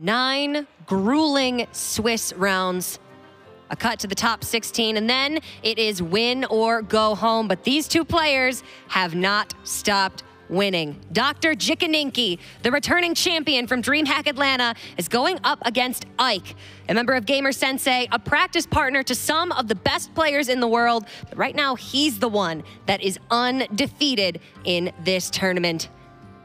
9 grueling Swiss rounds. A cut to the top 16, and then it is win or go home. But these two players have not stopped winning. Drjikininki, the returning champion from DreamHack Atlanta, is going up against IKE, a member of Gamer Sensei, a practice partner to some of the best players in the world. But right now, he's the one that is undefeated in this tournament.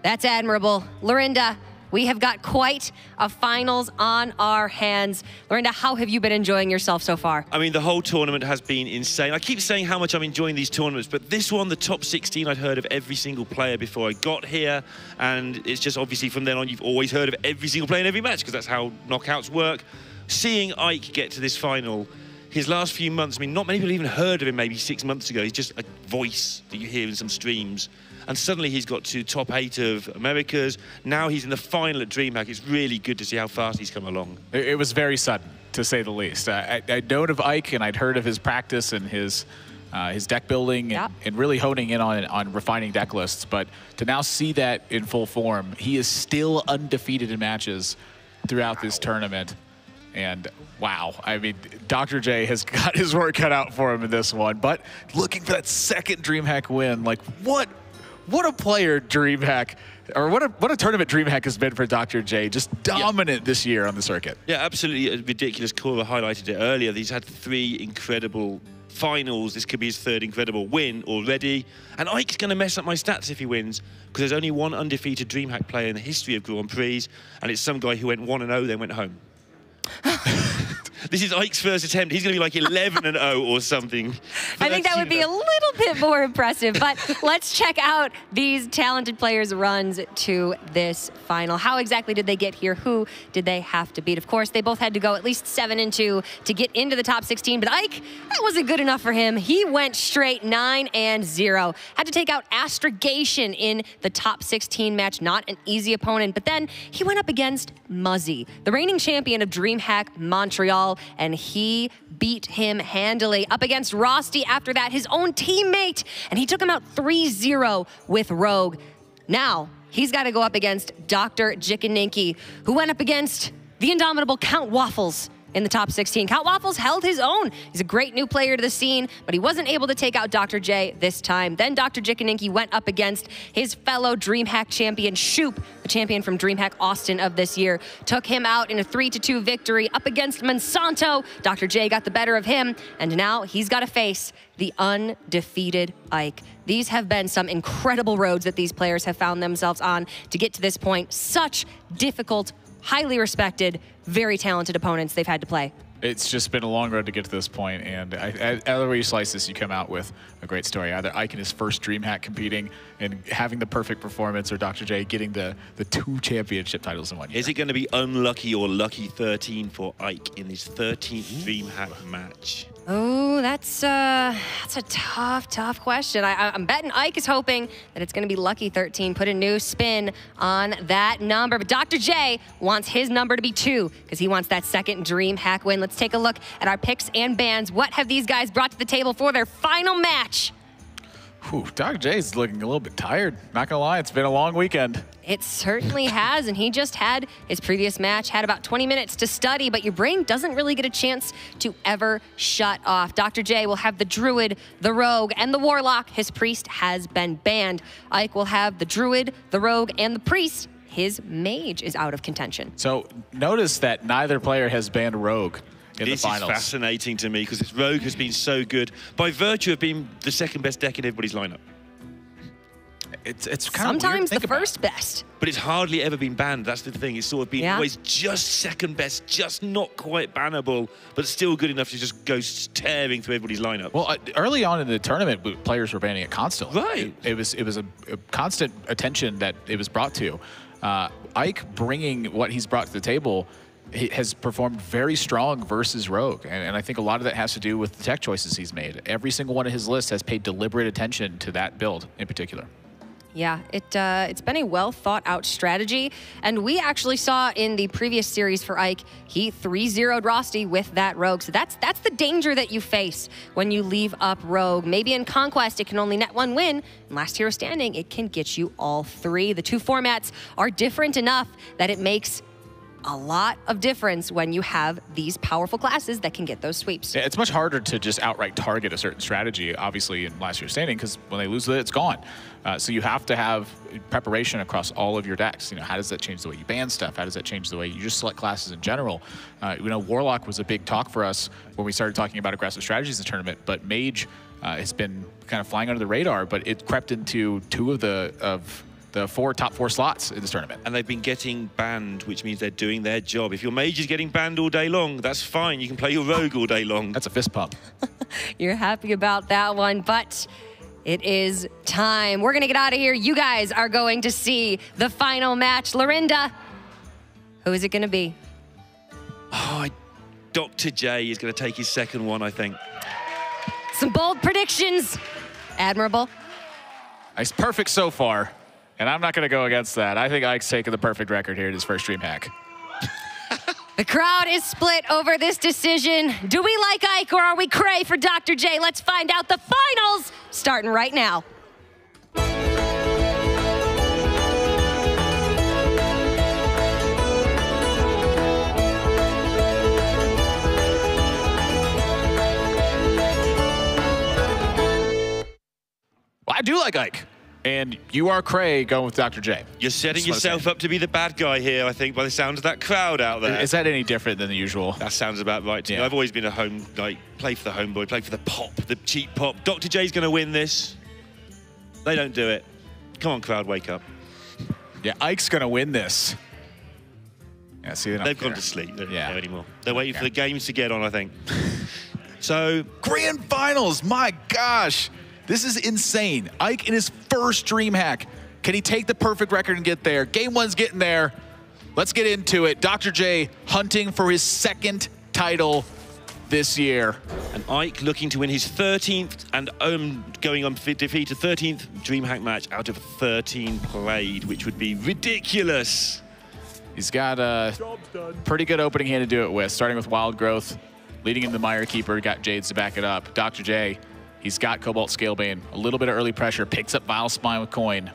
That's admirable. Lorinda, we have got quite a finals on our hands. Lorinda, how have you been enjoying yourself so far? I mean, the whole tournament has been insane. I keep saying how much I'm enjoying these tournaments, but this one, the top 16, I'd heard of every single player before I got here. And it's just obviously from then on, you've always heard of every single player in every match because that's how knockouts work. Seeing IKE get to this final, his last few months, I mean, not many people even heard of him maybe 6 months ago. He's just a voice that you hear in some streams. And suddenly he's got to top 8 of Americas. Now he's in the final at DreamHack. It's really good to see how fast he's come along. It was very sudden, to say the least. I'd known of IKE, and I'd heard of his practice and his deck building and really honing in on refining deck lists. But to now see that in full form, he is still undefeated in matches throughout this tournament. And wow, I mean, Dr. J has got his work cut out for him in this one. But looking for that second DreamHack win, like what a player DreamHack, or what a tournament DreamHack has been for Dr. J. Just dominant this year on the circuit. Yeah, absolutely ridiculous. Cora highlighted it earlier. He's had 3 incredible finals. This could be his 3rd incredible win already. And IKE's going to mess up my stats if he wins, because there's only one undefeated DreamHack player in the history of Grand Prix, and it's some guy who went 1-0, then went home. This is IKE's first attempt. He's going to be like 11-0 or something. I think that would be a little bit more impressive, but let's check out these talented players' runs to this final. How exactly did they get here? Who did they have to beat? Of course, they both had to go at least 7-2 to get into the top 16, but IKE, that wasn't good enough for him. He went straight 9-0. Had to take out Astrogation in the top 16 match. Not an easy opponent, but then he went up against Muzzy, the reigning champion of DreamHack Montreal, and he beat him handily. Up against Rosty after that, his own teammate, and he took him out 3-0 with Rogue. Now, he's got to go up against Drjikininki, who went up against the indomitable Count Waffles in the top 16. Count Waffles held his own. He's a great new player to the scene, but he wasn't able to take out Dr. J this time. Then Drjikininki went up against his fellow DreamHack champion, Shoop, the champion from DreamHack Austin of this year. Took him out in a 3-2 victory up against Monsanto. Dr. J got the better of him, and now he's got to face the undefeated IKE. These have been some incredible roads that these players have found themselves on to get to this point. Such difficult, highly respected, very talented opponents they've had to play. It's just been a long road to get to this point, and either way you slice this, you come out with a great story. Either IKE in his first DreamHack competing and having the perfect performance, or Dr. J getting the 2 championship titles in 1 year. Is it going to be unlucky or lucky 13 for IKE in his 13th DreamHack match? Oh, that's a tough question. I'm betting IKE is hoping that it's going to be lucky 13. Put a new spin on that number. But Dr. J wants his number to be 2 because he wants that second DreamHack win. Let's take a look at our picks and bans. What have these guys brought to the table for their final match? Whew, Dr. J's looking a little bit tired. Not gonna lie, it's been a long weekend. It certainly has, and he just had his previous match, had about 20 minutes to study, but your brain doesn't really get a chance to ever shut off. Dr. J will have the Druid, the Rogue, and the Warlock. His Priest has been banned. IKE will have the Druid, the Rogue, and the Priest. His Mage is out of contention. So notice that neither player has banned Rogue in the finals. This is fascinating to me because this Rogue has been so good by virtue of being the 2nd best deck in everybody's lineup. It's kind of sometimes the first best. But it's hardly ever been banned. That's the thing. It's sort of been always just 2nd best, just not quite bannable, but still good enough to just go tearing through everybody's lineup. Well, early on in the tournament, players were banning it constantly. Right. It was a constant attention that it was brought to. IKE bringing what he's brought to the table, he has performed very strong versus Rogue, and I think a lot of that has to do with the tech choices he's made. Every single one of his lists has paid deliberate attention to that build in particular. Yeah, it's been a well-thought-out strategy, and we actually saw in the previous series for IKE, he 3-0'd Rosty with that Rogue. So that's the danger that you face when you leave up Rogue. Maybe in Conquest, it can only net 1 win. In Last Hero Standing, it can get you all 3. The 2 formats are different enough that it makes a lot of difference when you have these powerful classes that can get those sweeps. Yeah, it's much harder to just outright target a certain strategy, obviously, in last year's standing, because when they lose it, it's gone. So you have to have preparation across all of your decks. You know, how does that change the way you ban stuff? How does that change the way you just select classes in general? You know, Warlock was a big talk for us when we started talking about aggressive strategies in the tournament, but Mage has been kind of flying under the radar, but it crept into two of the top four slots in this tournament. And they've been getting banned, which means they're doing their job. If your mage is getting banned all day long, that's fine. You can play your rogue all day long. That's a fist pump. You're happy about that one, but it is time. We're going to get out of here. You guys are going to see the final match. Lorinda, who is it going to be? Oh, Dr. J is going to take his second one, I think. Some bold predictions. Admirable. It's perfect so far. And I'm not going to go against that. I think Ike's taking the perfect record here at his first DreamHack. The crowd is split over this decision. Do we like Ike or are we cray for Dr. J? Let's find out. The finals starting right now. Well, I do like Ike. And you are cray going with Dr. J. You're setting yourself up to be the bad guy here, I think, by the sound of that crowd out there. Is that any different than the usual? That sounds about right to me. I've always been a home, like, play for the homeboy, play for the pop, the cheap pop. Dr. J's going to win this. They don't do it. Come on, crowd, wake up. Yeah, Ike's going to win this. Yeah, see, they've gone to sleep. They don't care anymore. They're waiting for the games to get on, I think. So, grand finals, my gosh. This is insane. Ike in his first DreamHack. Can he take the perfect record and get there? Game one's getting there. Let's get into it. Dr. J hunting for his second title this year. And Ike looking to win his 13th and going on defeat a 13th DreamHack match out of 13 played, which would be ridiculous. He's got a pretty good opening hand to do it with, starting with Wild Growth, leading him to Mire Keeper, got Jades to back it up. Dr. J, he's got Cobalt Scalebane, a little bit of early pressure, picks up Vile Spine with Coin.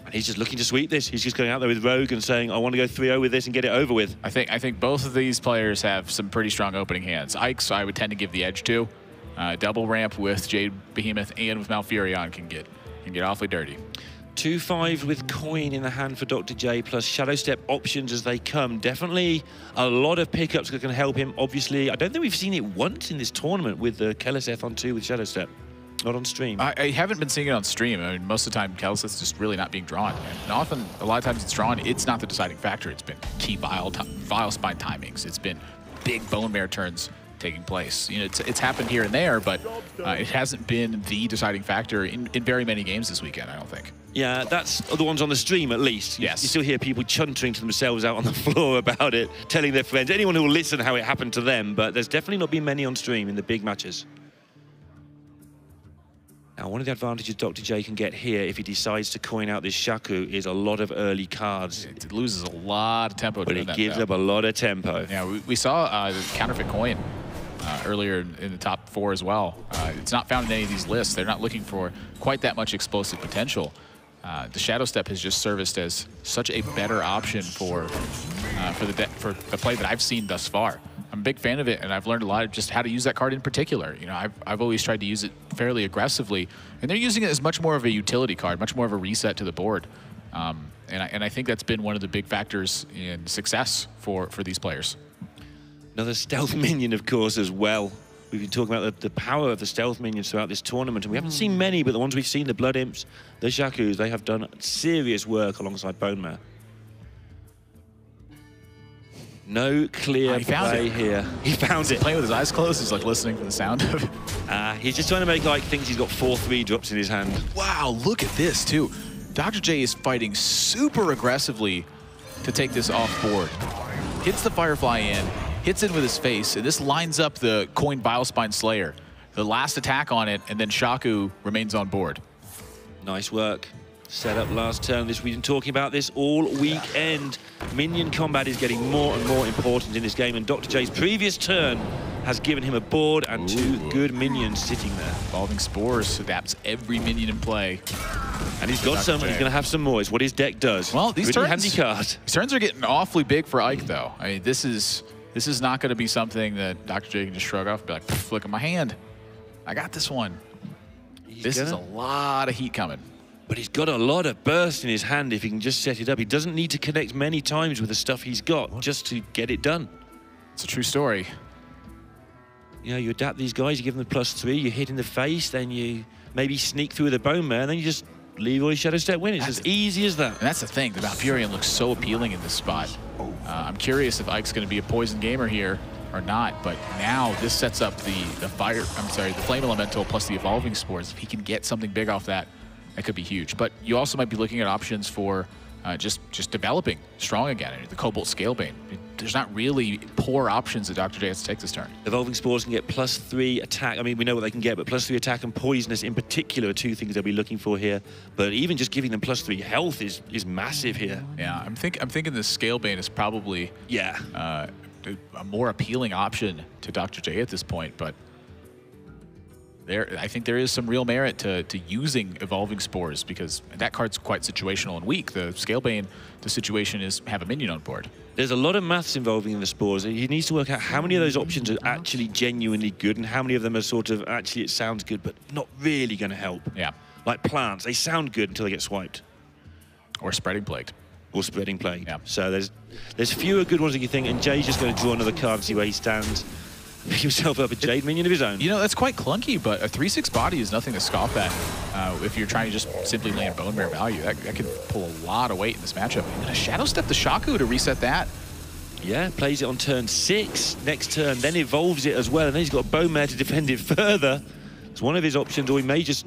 And he's just looking to sweep this. He's just going out there with Rogue and saying, I want to go 3-0 with this and get it over with. I think both of these players have some pretty strong opening hands. Ike's I would tend to give the edge to. Double ramp with Jade Behemoth and with Malfurion can get awfully dirty. 2-5 with Coin in the hand for Dr. J, plus Shadow Step options as they come. Definitely a lot of pickups that can help him. Obviously, I don't think we've seen it once in this tournament with the Keleseth on 2 with Shadow Step. Not on stream. I haven't been seeing it on stream. I mean, most of the time, Keleseth's just really not being drawn. And often, a lot of times it's drawn, it's not the deciding factor. It's been key Vile Spine timings. It's been big Bone Mare turns taking place. You know, it's happened here and there, but it hasn't been the deciding factor in very many games this weekend, I don't think. Yeah, that's the ones on the stream, at least. Yes. You still hear people chuntering to themselves out on the floor about it, telling their friends, anyone who will listen how it happened to them, but there's definitely not been many on stream in the big matches. Now, one of the advantages Dr. J can get here if he decides to coin out this Shaku is a lot of early cards. It loses a lot of tempo. But it gives up a lot of tempo. Yeah, we saw the counterfeit coin earlier in the top 4 as well. It's not found in any of these lists. They're not looking for quite that much explosive potential. The Shadow Step has just serviced as such a better option for the play that I've seen thus far. I'm a big fan of it, and I've learned a lot of just how to use that card in particular. You know, I've always tried to use it fairly aggressively, and they're using it as much more of a utility card, much more of a reset to the board. And I think that's been one of the big factors in success for these players. Another stealth minion, of course, as well. We've been talking about the power of the stealth minions throughout this tournament, and we haven't seen many, but the ones we've seen, the Blood Imps, the Shakus, they have done serious work alongside Bone Mare. No clear play here. He found it. Playing with his eyes closed, he's like listening for the sound of it. He's just trying to make like thinks he's got 4 3-drops in his hand. Wow, look at this too. Dr. J is fighting super aggressively to take this off board. Hits the Firefly in, hits it with his face, and this lines up the Coin Bilespine Slayer. The last attack on it, and then Shaku remains on board. Nice work. Set up last turn. We've been talking about this all weekend. Minion combat is getting more and more important in this game, and Dr. J's previous turn has given him a board and 2 good minions sitting there. Evolving Spores adapts every minion in play. And he's got some, and he's going to have some more. It's what his deck does. Well, these really turns, handy card. These turns are getting awfully big for Ike, though. I mean, this is not going to be something that Dr. J can just shrug off and be like, look at my hand. I got this one. This is a lot of heat coming. But he's got a lot of burst in his hand if he can just set it up. He doesn't need to connect many times with the stuff he's got just to get it done. It's a true story. You know, you adapt these guys, you give them the +3, you hit in the face, then you maybe sneak through with a Bone Mare, and then you just leave all your Shadow Step win. It's as easy as that. And that's the thing. The Valkyrian looks so appealing in this spot. I'm curious if Ike's going to be a poison gamer here or not, but now this sets up the Flame Elemental plus the Evolving Spores. If he can get something big off that, that could be huge. But you also might be looking at options for just developing strong again. The Cobalt Scalebane. There's not really poor options that Dr. J has to take this turn. Evolving Spores can get +3 attack. I mean, we know what they can get, but +3 attack and poisonous in particular are two things they'll be looking for here. But even just giving them +3 health is massive here. Yeah, I'm thinking the Scalebane is probably a more appealing option to Dr. J at this point, but I think there is some real merit to using Evolving Spores because that card's quite situational and weak. The Scalebane, the situation is have a minion on board. There's a lot of maths involving in the Spores. He needs to work out how many of those options are actually genuinely good and how many of them are sort of, actually it sounds good, but not really going to help. Yeah. Like plants, they sound good until they get swiped. Or Spreading Plague. Or Spreading Plague. Yeah. So there's fewer good ones than you think, and Jay's just going to draw another card and see where he stands. Pick himself up a Jade minion of his own. You know, that's quite clunky, but a 3/6 body is nothing to scoff at if you're trying to just simply land Bone Mare value. That could pull a lot of weight in this matchup. And a Shadow Step the Shaku to reset that. Yeah, plays it on turn 6, next turn, then evolves it as well, and then he's got Bone Mare to defend it further. It's one of his options, or he may just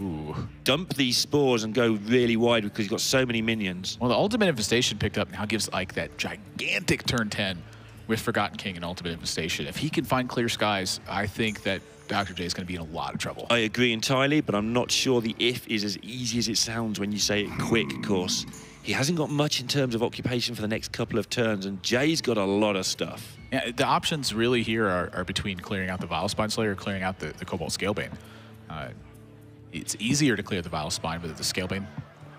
dump these Spores and go really wide because he's got so many minions. Well, the Ultimate Infestation picked up now gives Ike that gigantic turn 10 with Forgotten King and Ultimate Infestation. If he can find clear skies, I think that Dr. J is going to be in a lot of trouble. I agree entirely, but I'm not sure the if is as easy as it sounds when you say it quick, of course. He hasn't got much in terms of occupation for the next couple of turns, and Jay's got a lot of stuff. Yeah, the options really here are between clearing out the Vile Spine Slayer or clearing out the Cobalt Scalebane. It's easier to clear the Vile Spine, but the Scalebane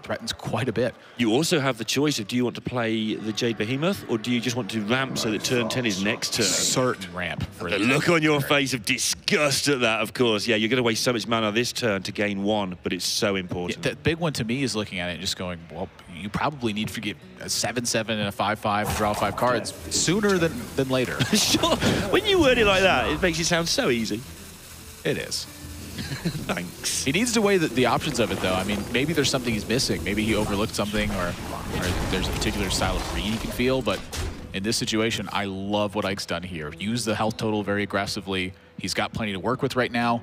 threatens quite a bit. You also have the choice of, do you want to play the Jade Behemoth, or do you just want to ramp so that turn 10 is next turn? Certain ramp. For the look on your face of disgust at that, of course. Yeah, you're going to waste so much mana this turn to gain 1, but it's so important. Yeah, the big one to me is looking at it and just going, well, you probably need to get a 7/7 and a 5/5 and draw 5 cards sooner than later. Sure. When you word it like that, it makes it sound so easy. It is. Thanks. He needs to weigh the options of it, though. I mean, maybe there's something he's missing. Maybe he overlooked something, or there's a particular style of read he can feel. But in this situation, I love what Ike's done here. Use the health total very aggressively. He's got plenty to work with right now.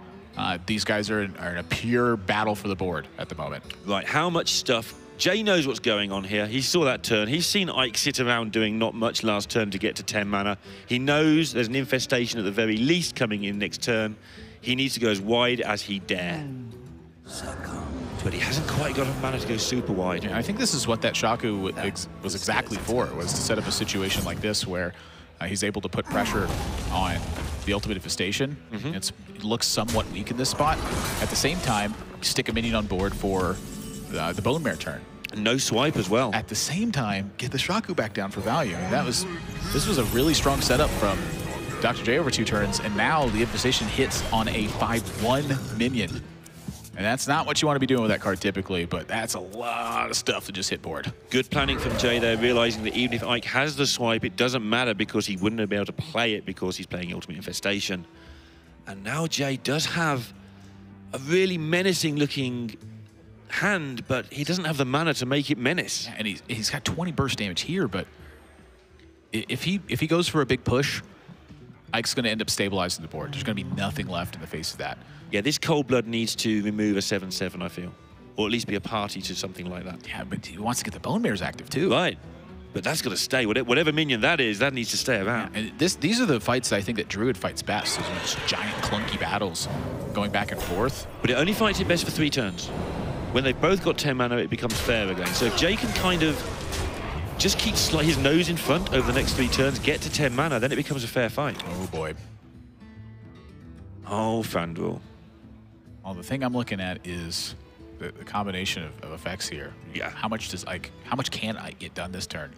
These guys are in a pure battle for the board at the moment. Right, how much stuff? Jay knows what's going on here. He saw that turn. He's seen Ike sit around doing not much last turn to get to 10 mana. He knows there's an infestation at the very least coming in next turn. He needs to go as wide as he dare. But he hasn't quite got enough mana to go super wide. Yeah, I think this is what that Shaku was exactly for, was to set up a situation like this where he's able to put pressure on the Ultimate Infestation. It looks somewhat weak in this spot. At the same time, stick a minion on board for the Bone Mare turn. No swipe as well. At the same time, get the Shaku back down for value. I mean, this was a really strong setup from Dr. J over 2 turns, and now the Infestation hits on a 5/1 minion. And that's not what you want to be doing with that card typically, but that's a lot of stuff to just hit board. Good planning from Jay there, realizing that even if Ike has the swipe, it doesn't matter because he wouldn't be able to play it because he's playing Ultimate Infestation. And now Jay does have a really menacing looking hand, but he doesn't have the mana to make it menace. Yeah, and he's got 20 burst damage here, but if he goes for a big push, Ike's going to end up stabilizing the board. There's going to be nothing left in the face of that. Yeah, this Cold Blood needs to remove a 7/7, I feel. Or at least be a party to something like that. Yeah, but he wants to get the Bone Mares active too. Right. But that's got to stay. Whatever minion that is, that needs to stay around. Yeah, and these are the fights I think that Druid fights best. Those are just giant, clunky battles going back and forth. But it only fights it best for 3 turns. When they've both got 10 mana, it becomes fair again. So if Jay can kind of just keep his nose in front over the next 3 turns, get to 10 mana, then it becomes a fair fight. Oh, boy. Oh, Fandral. Well, the thing I'm looking at is the combination of effects here. Yeah. How much can Ike get done this turn?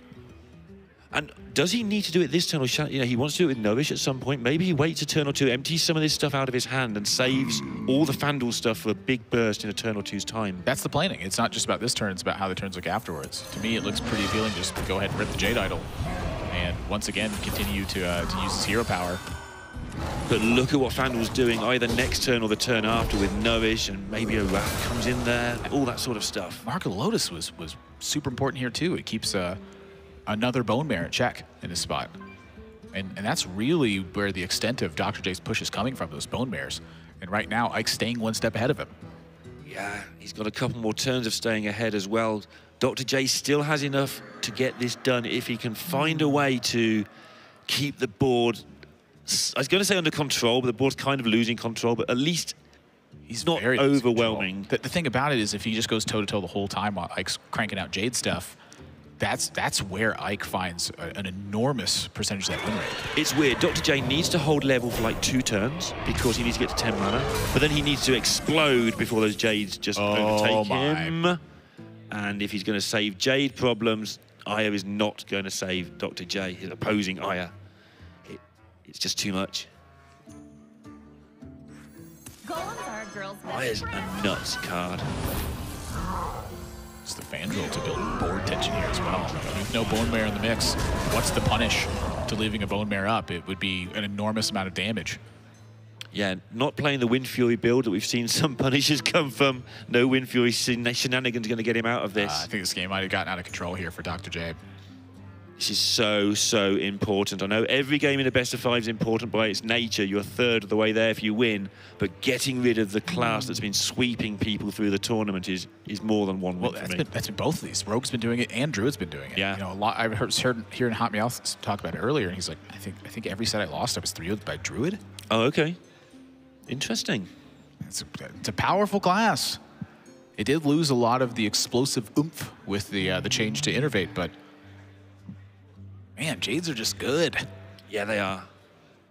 And does he need to do it this turn, or he wants to do it with Novish at some point? Maybe he waits a turn or two, empties some of this stuff out of his hand, and saves all the Fandul stuff for a big burst in a turn or two's time. That's the planning. It's not just about this turn, it's about how the turns look afterwards. To me, it looks pretty appealing just to go ahead and rip the Jade Idol, and once again, continue to use his hero power. But look at what Fandul's doing either next turn or the turn after with Novish, and maybe a Rat comes in there, all that sort of stuff. Mark of the Lotus was super important here too. It keeps another Bone Mare at check in his spot. And that's really where the extent of Dr. J's push is coming from, those Bone Mares. And right now, Ike's staying one step ahead of him. Yeah, he's got a couple more turns of staying ahead as well. Dr. J still has enough to get this done if he can find a way to keep the board, I was going to say under control, but the board's kind of losing control, but at least he's not overwhelming. The thing about it is if he just goes toe-to-toe the whole time while Ike's cranking out Jade stuff, that's where Ike finds an enormous percentage of that win rate. It's weird. Dr. J needs to hold level for like 2 turns because he needs to get to 10 mana, but then he needs to explode before those Jades just overtake him. And if he's going to save Jade problems, Aya is not going to save Dr. J, his opposing Aya. It's just too much. Aya's a nuts card. It's the Fandral to build board tension here as well. With no Bone Mare in the mix, what's the punish to leaving a Bone Mare up? It would be an enormous amount of damage. Yeah, not playing the Wind Fury build that we've seen some punishes come from. No Wind Fury shenanigans going to get him out of this. I think this game might have gotten out of control here for Dr. J. This is so, so important. I know every game in a best of 5 is important by its nature. You're a third of the way there if you win, but getting rid of the class that's been sweeping people through the tournament is more than one win for me. That's been both of these. Rogue's been doing it and Druid's been doing it. Yeah. You know, a lot. I've heard here in Hot Meowth talk about it earlier, and he's like, I think every set I lost, I was 3-0'd by Druid. Oh, okay. Interesting. It's a powerful class. It did lose a lot of the explosive oomph with the change to Innervate, but man, Jades are just good. Yeah, they are.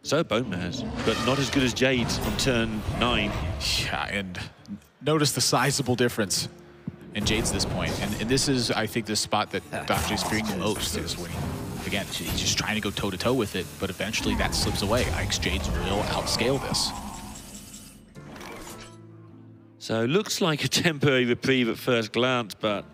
So Bone Mares, but not as good as Jades on turn 9. Yeah, and notice the sizable difference in Jades at this point. And this is, I think, the spot that Dr. J's fearing the most is when, again, he's just trying to go toe-to-toe with it, but eventually that slips away. Ike's Jades will outscale this. So looks like a temporary reprieve at first glance, but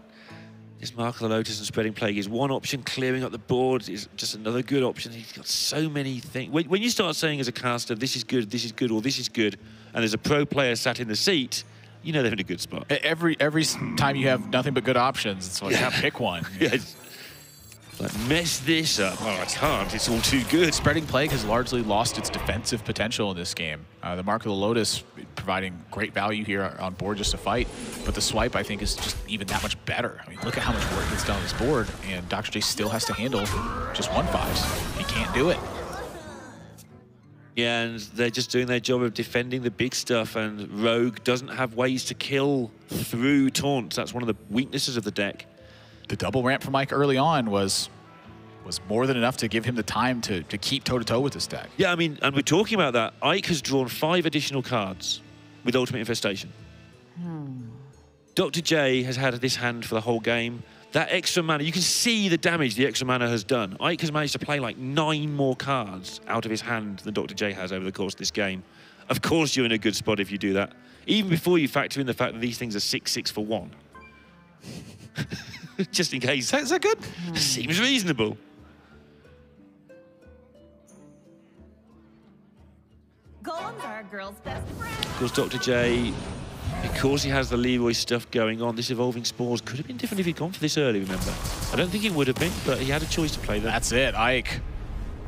this Mark of the Lotus and Spreading Plague is one option. Clearing up the board is just another good option. He's got so many things. When you start saying as a caster, this is good, or this is good, and there's a pro player sat in the seat, you know they're in a good spot. Every time you have nothing but good options, it's like, yeah, pick one. Yeah. Like, mess this up. Oh, I can't. It's all too good. Spreading Plague has largely lost its defensive potential in this game. The Mark of the Lotus providing great value here on board just to fight, but the swipe, I think, is just even that much better. I mean, look at how much work gets done on this board, and Dr. J still has to handle just 1/5s. He can't do it. Yeah, and they're just doing their job of defending the big stuff, and Rogue doesn't have ways to kill through taunts. That's one of the weaknesses of the deck. The double ramp from Ike early on was more than enough to give him the time to keep toe-to-toe with this deck. Yeah, I mean, and we're talking about that. Ike has drawn 5 additional cards with Ultimate Infestation. Dr. J has had this hand for the whole game. That extra mana, you can see the damage the extra mana has done. Ike has managed to play like 9 more cards out of his hand than Dr. J has over the course of this game. Of course you're in a good spot if you do that. Even before you factor in the fact that these things are 6/6 for 1. Just in case. Is that good? Seems reasonable. Golems are a girl's best friend. Of course, Dr. J, because he has the Leroy stuff going on, this Evolving Spores could have been different if he'd gone for this early, remember? I don't think it would have been, but he had a choice to play them. That's it. Ike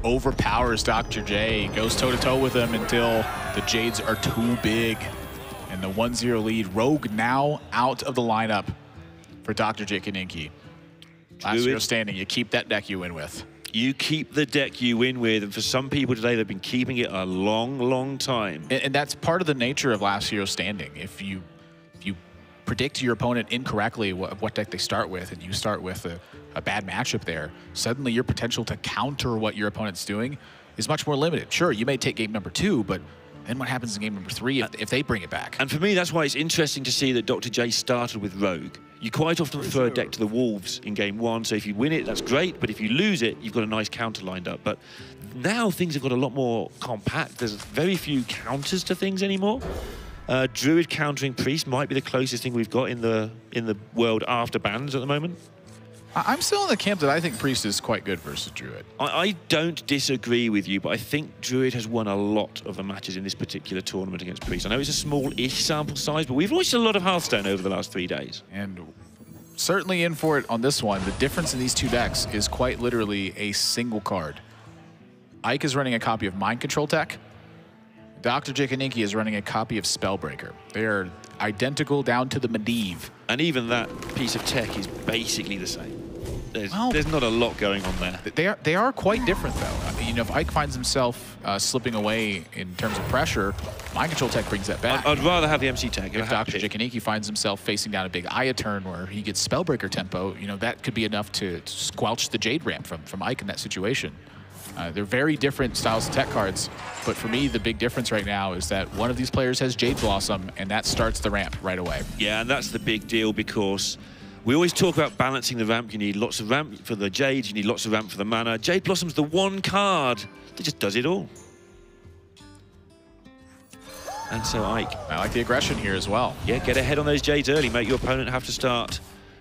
overpowers Dr. J, goes toe-to-toe with him until the Jades are too big. And the 1-0 lead. Rogue now out of the lineup for Dr. Drjikininki. Last hero standing, you keep that deck you win with. You keep the deck you win with, and for some people today, they've been keeping it a long, long time. And that's part of the nature of last hero standing. If you predict your opponent incorrectly what deck they start with, and you start with a bad matchup there, suddenly your potential to counter what your opponent's doing is much more limited. Sure, you may take game number 2, but Then what happens in game number 3 if they bring it back? And for me, that's why it's interesting to see that Dr. J started with Rogue. You quite often throw a deck to the Wolves in game 1, so if you win it, that's great, but if you lose it, you've got a nice counter lined up. But now things have got a lot more compact. There's very few counters to things anymore. Druid countering Priest might be the closest thing we've got in the world after bans at the moment. I'm still in the camp that I think Priest is quite good versus Druid. I don't disagree with you, but I think Druid has won a lot of the matches in this particular tournament against Priest. I know it's a small-ish sample size, but we've watched a lot of Hearthstone over the last 3 days. And certainly in for it on this one. The difference in these 2 decks is quite literally a single card. Ike is running a copy of Mind Control Tech. Dr. Drjikininki is running a copy of Spellbreaker. They are identical down to the Medivh. And even that piece of tech is basically the same. There's not a lot going on there. They are quite different, though. You know, if Ike finds himself slipping away in terms of pressure, Mind Control Tech brings that back. I'd rather have the MC Tech. If Dr. Drjikininki finds himself facing down a big Aya turn where he gets Spellbreaker tempo, you know, that could be enough to squelch the Jade ramp from Ike in that situation. They're very different styles of tech cards, but for me, the big difference right now is that one of these players has Jade Blossom, and that starts the ramp right away. Yeah, and that's the big deal because we always talk about balancing the ramp. You need lots of ramp for the Jades, you need lots of ramp for the mana. Jade Blossom's the one card that just does it all. And so Ike. I like the aggression here as well. Yeah, get ahead on those Jades early, make your opponent have to start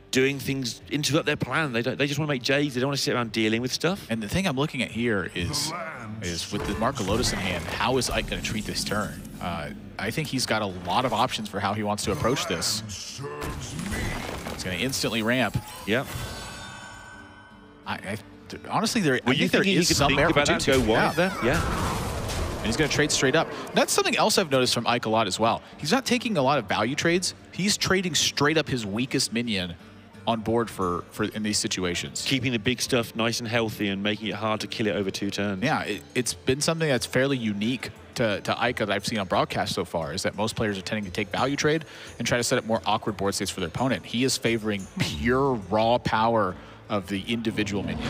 doing things, interrupt their plan. They just want to make Jades. They don't want to sit around dealing with stuff. And the thing I'm looking at here is with the Mark of Lotus in hand, how is Ike going to treat this turn? I think he's got a lot of options for how he wants to approach this. He's going to instantly ramp. Yeah. Honestly, I think there is some merit about that. Go wide there. Yeah. And he's going to trade straight up. That's something else I've noticed from Ike a lot as well. He's not taking a lot of value trades. He's trading straight up his weakest minion on board for in these situations. Keeping the big stuff nice and healthy and making it hard to kill it over 2 turns. Yeah, it's been something that's fairly unique to Ike that I've seen on broadcast so far, is that most players are tending to take value trade and try to set up more awkward board states for their opponent. He is favoring pure raw power of the individual minion.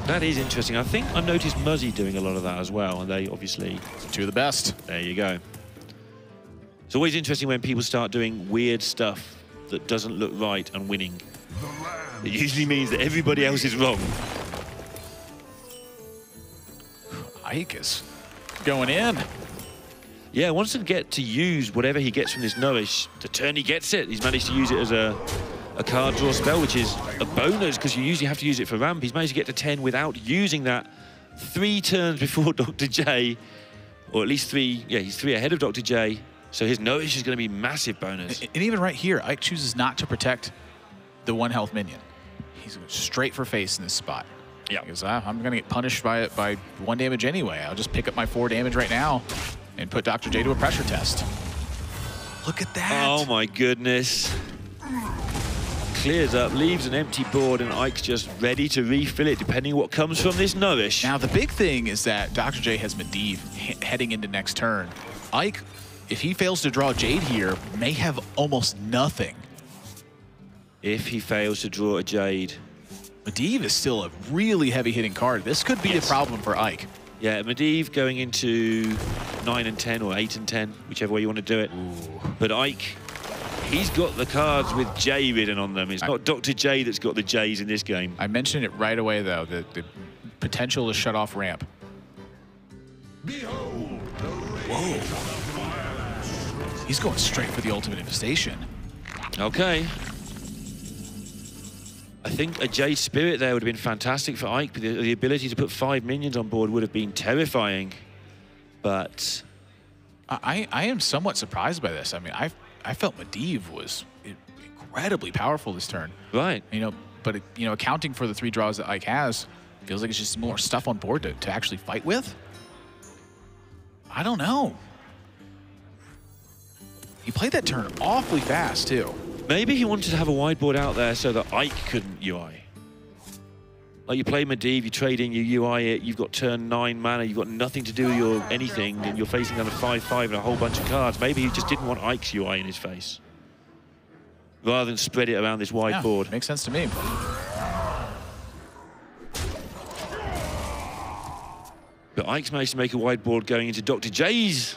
That is interesting. I think I noticed Muzzy doing a lot of that as well, and they obviously... 2 of the best. There you go. It's always interesting when people start doing weird stuff that doesn't look right and winning. It usually means that everybody else is wrong. Ike is going in. Yeah, wants to get to use whatever he gets from this Nourish. The turn he gets it, he's managed to use it as a card draw spell, which is a bonus because you usually have to use it for ramp. He's managed to get to 10 without using that 3 turns before Dr. J, or at least 3, yeah, he's 3 ahead of Dr. J. So his Nourish is going to be massive bonus. And even right here, Ike chooses not to protect the 1 health minion. He's going straight for face in this spot. Yeah. Because I'm going to get punished by 1 damage anyway. I'll just pick up my 4 damage right now and put Dr. J to a pressure test. Look at that. Oh my goodness. Clears up, leaves an empty board, and Ike's just ready to refill it depending on what comes from this Nourish. Now the big thing is that Dr. J has Medivh heading into next turn. Ike, if he fails to draw Jade here, may have almost nothing. If he fails to draw a Jade. Medivh is still a really heavy hitting card. This could be a problem for Ike. Yeah, Medivh going into 9 and 10 or 8 and 10, whichever way you want to do it. Ooh. But Ike, he's got the cards with J written on them. It's not Dr. J that's got the J's in this game. I mentioned it right away, though, the potential to shut off ramp. Behold, whoa. He's going straight for the ultimate infestation. Okay. I think a Jade Spirit there would have been fantastic for Ike. The ability to put 5 minions on board would have been terrifying. But I am somewhat surprised by this. I mean, I felt Medivh was incredibly powerful this turn. Right. You know, but accounting for the 3 draws that Ike has, feels like it's just more stuff on board to actually fight with. I don't know. He played that turn awfully fast too. Maybe he wanted to have a wide board out there so that Ike couldn't UI. Like you play Medivh, you trade in, you UI it, you've got turn 9 mana, you've got nothing to do with your anything, and you're facing down a 5/5 and a whole bunch of cards. Maybe he just didn't want Ike's UI in his face, rather than spread it around this wide board. Makes sense to me. But Ike's managed to make a wide board going into Dr. J's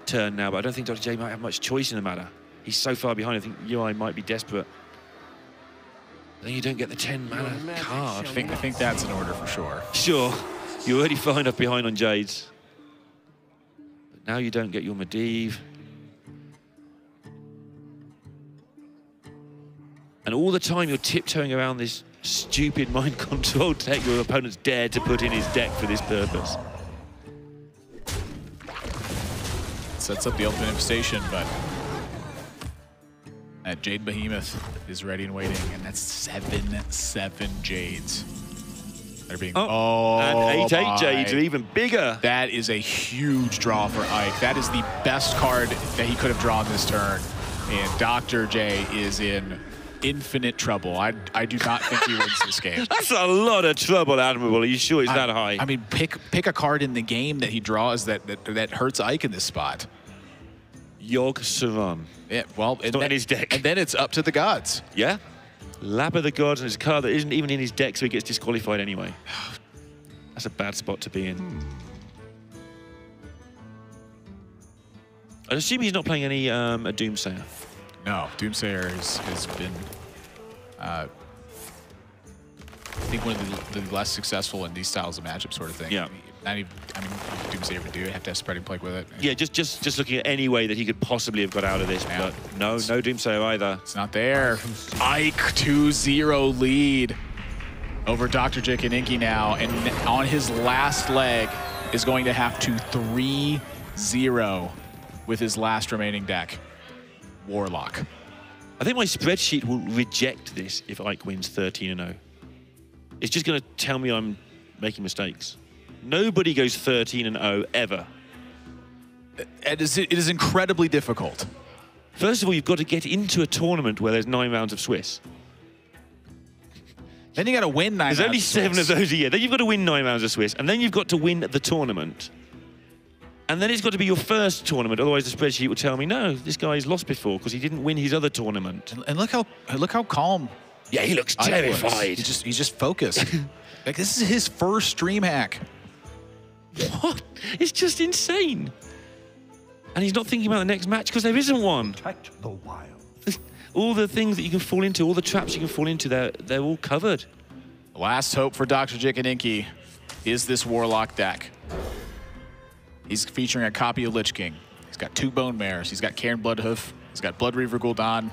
turn now, but I don't think Dr. J might have much choice in the matter. He's so far behind, I think UI might be desperate. Then you don't get the 10 mana card. I think that's in order for sure. Sure, you're already far enough behind on Jades. But now you don't get your Medivh. And all the time you're tiptoeing around this stupid mind control deck your opponent's dared to put in his deck for this purpose. Sets up the ultimate infestation, but that Jade Behemoth is ready and waiting, and that's 7 Jades. They're being and 8 Jades are even bigger. That is a huge draw for Ike. That is the best card that he could have drawn this turn, and Dr. J is in infinite trouble. I do not think he wins this game. That's a lot of trouble, Admirable. Are you sure it's that high? I mean, pick a card in the game that he draws that hurts Ike in this spot. Yogg Saron. Yeah, well, it's not in his deck. And then it's up to the gods. Yeah? Lap of the Gods, and it's a card that isn't even in his deck, so he gets disqualified anyway. That's a bad spot to be in. I assume he's not playing any a Doomsayer. No, Doomsayer has been, I think, one of the less successful in these styles of matchup sort of thing. Yeah. Not even, I mean, Doomsayer would do it, have to have spreading plague with it. Yeah, just looking at any way that he could possibly have got out of this, but no Doomsayer either. It's not there. Ike 2-0 lead over Dr. Drjikininki now, and on his last leg is going to have to 3-0 with his last remaining deck. Warlock. I think my spreadsheet will reject this if Ike wins 13-0. It's just going to tell me I'm making mistakes. Nobody goes 13-0 ever. It is incredibly difficult. First of all, you've got to get into a tournament where there's 9 rounds of Swiss. Then you got to win 9 rounds. There's only 7 of those a year. Then you've got to win 9 rounds of Swiss, and then you've got to win the tournament. And then it's got to be your first tournament, otherwise the spreadsheet will tell me, no, this guy's lost before because he didn't win his other tournament. And look how calm. Yeah, he looks terrified. He's just focused. Like, this is his first DreamHack. What? It's just insane. And he's not thinking about the next match because there isn't one. Protect the wild. All the things that you can fall into, all the traps you can fall into, they're all covered. Last hope for Dr. Drjikininki is this Warlock deck. He's featuring a copy of Lich King. He's got 2 Bone Mares. He's got Cairn Bloodhoof. He's got Blood Reaver Gul'dan.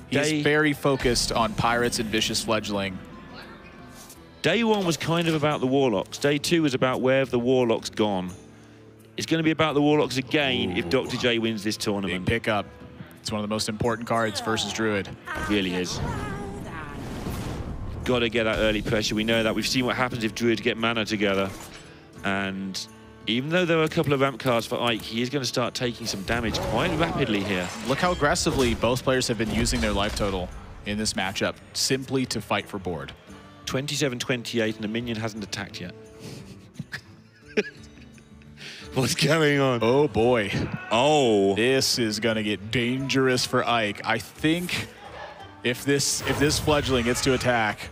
He's very focused on Pirates and Vicious Fledgling. Day 1 was kind of about the Warlocks. Day 2 was about where have the Warlocks gone. It's going to be about the Warlocks again if Dr. J wins this tournament. Big pickup. It's one of the most important cards versus Druid. It really is. Got to get that early pressure. We know that. We've seen what happens if Druid get mana together. And even though there are a couple of ramp cards for Ike, he is going to start taking some damage quite rapidly here. Look how aggressively both players have been using their life total in this matchup simply to fight for board. 27-28, and the minion hasn't attacked yet. What's going on? Oh, boy. Oh. This is going to get dangerous for Ike. I think if this fledgling gets to attack,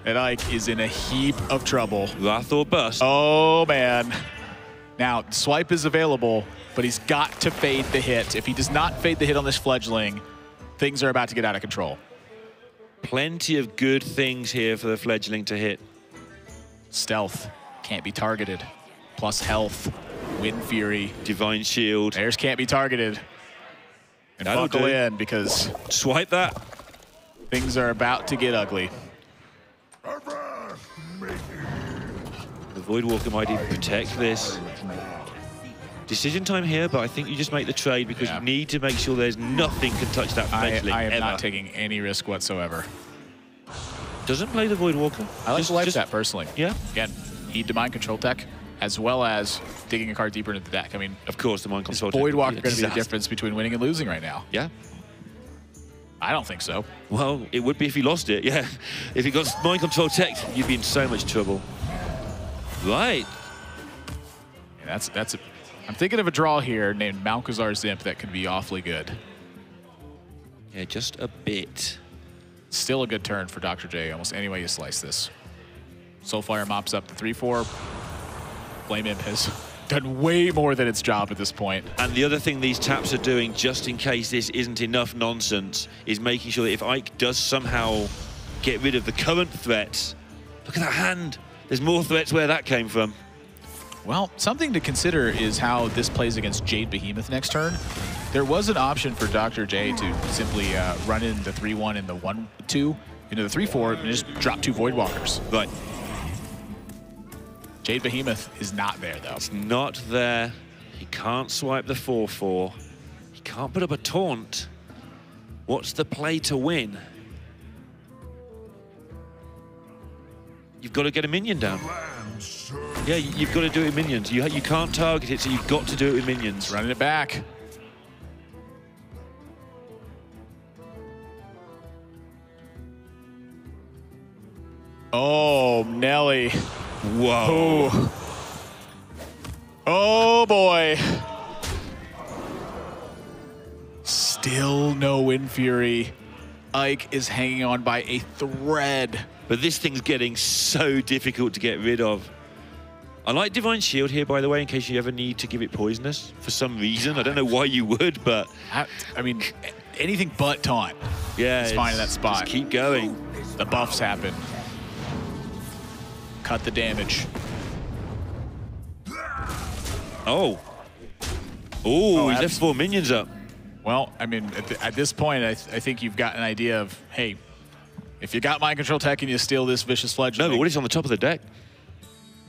then Ike is in a heap of trouble. Wrath or bust. Oh, man. Now, swipe is available, but he's got to fade the hit. If he does not fade the hit on this fledgling, things are about to get out of control. Plenty of good things here for the fledgling to hit. Stealth, can't be targeted. Plus health, Wind Fury. Divine Shield. Theirs can't be targeted. And buckle in because... Swipe that. Things are about to get ugly. The Voidwalker might even protect this. Decision time here, but I think you just make the trade because you need to make sure there's nothing can touch that fledgling. I am not taking any risk whatsoever. Doesn't play the Voidwalker. I like the life stat personally. Yeah. Again, need to mind control tech as well as digging a card deeper into the deck. I mean, of course, the mind control tech. Voidwalker going to be the difference between winning and losing right now. Yeah. I don't think so. Well, it would be if he lost it, yeah. If he got mind control tech, you'd be in so much trouble. Right. Yeah, that's a... I'm thinking of a draw here named Malkazar Zimp that could be awfully good. Yeah, just a bit. Still a good turn for Dr. J, almost any way you slice this. Soulfire mops up the 3-4. Flame Imp has done way more than its job at this point. And the other thing these taps are doing, just in case this isn't enough nonsense, is making sure that if Ike does somehow get rid of the current threats, look at that hand. There's more threats where that came from. Well, something to consider is how this plays against Jade Behemoth next turn. There was an option for Dr. J to simply run in the 3-1 and the 1-2 into the 3-4 and just drop 2 Voidwalkers. Right. Jade Behemoth is not there, though. It's not there. He can't swipe the 4-4. He can't put up a taunt. What's the play to win? You've got to get a minion down. Yeah, you've got to do it with minions. You can't target it, so you've got to do it with minions. Running it back. Oh, Nelly. Whoa. Ooh. Oh, boy. Still no Wind Fury. Ike is hanging on by a thread. But this thing's getting so difficult to get rid of. I like Divine Shield here, by the way, in case you ever need to give it poisonous for some reason. I don't know why you would, but... I mean, anything but taunt. Yeah, it's fine in that spot. Just keep going. The buffs happen. Cut the damage. Oh. Oh, he's left 4 minions up. Well, I mean, at this point, I think you've got an idea of, hey, if you got Mind Control Tech and you steal this Vicious Fledgling... No, but what is on the top of the deck?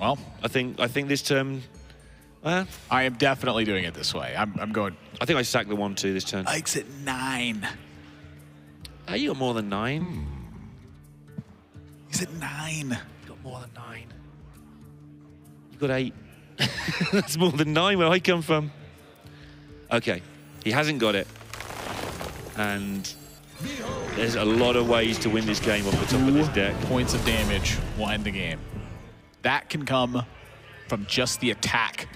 Well, I think this turn... I am definitely doing it this way. I'm going... I think I sack the 1-2 this turn. Ike's at 9. Oh, you got more than 9. He's at 9. You got more than 9. You got 8. That's more than 9 where I come from. Okay, he hasn't got it. And there's a lot of ways to win this game off the top of this deck. Points of damage will end the game. That can come from just the attack.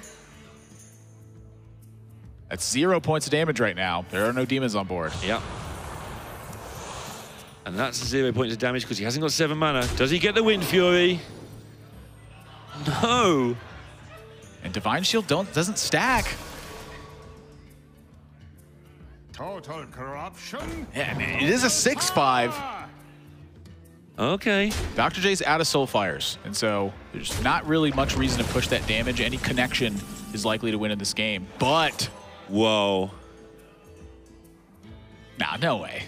That's 0 points of damage right now. There are no demons on board. Yep. And that's 0 points of damage because he hasn't got 7 mana. Does he get the Wind Fury? No. And Divine Shield doesn't stack. Total corruption. Yeah, man, it is a 6-5. Okay. Dr. J's out of Soulfires, and so there's not really much reason to push that damage. Any connection is likely to win in this game, but... Whoa. Nah, no way.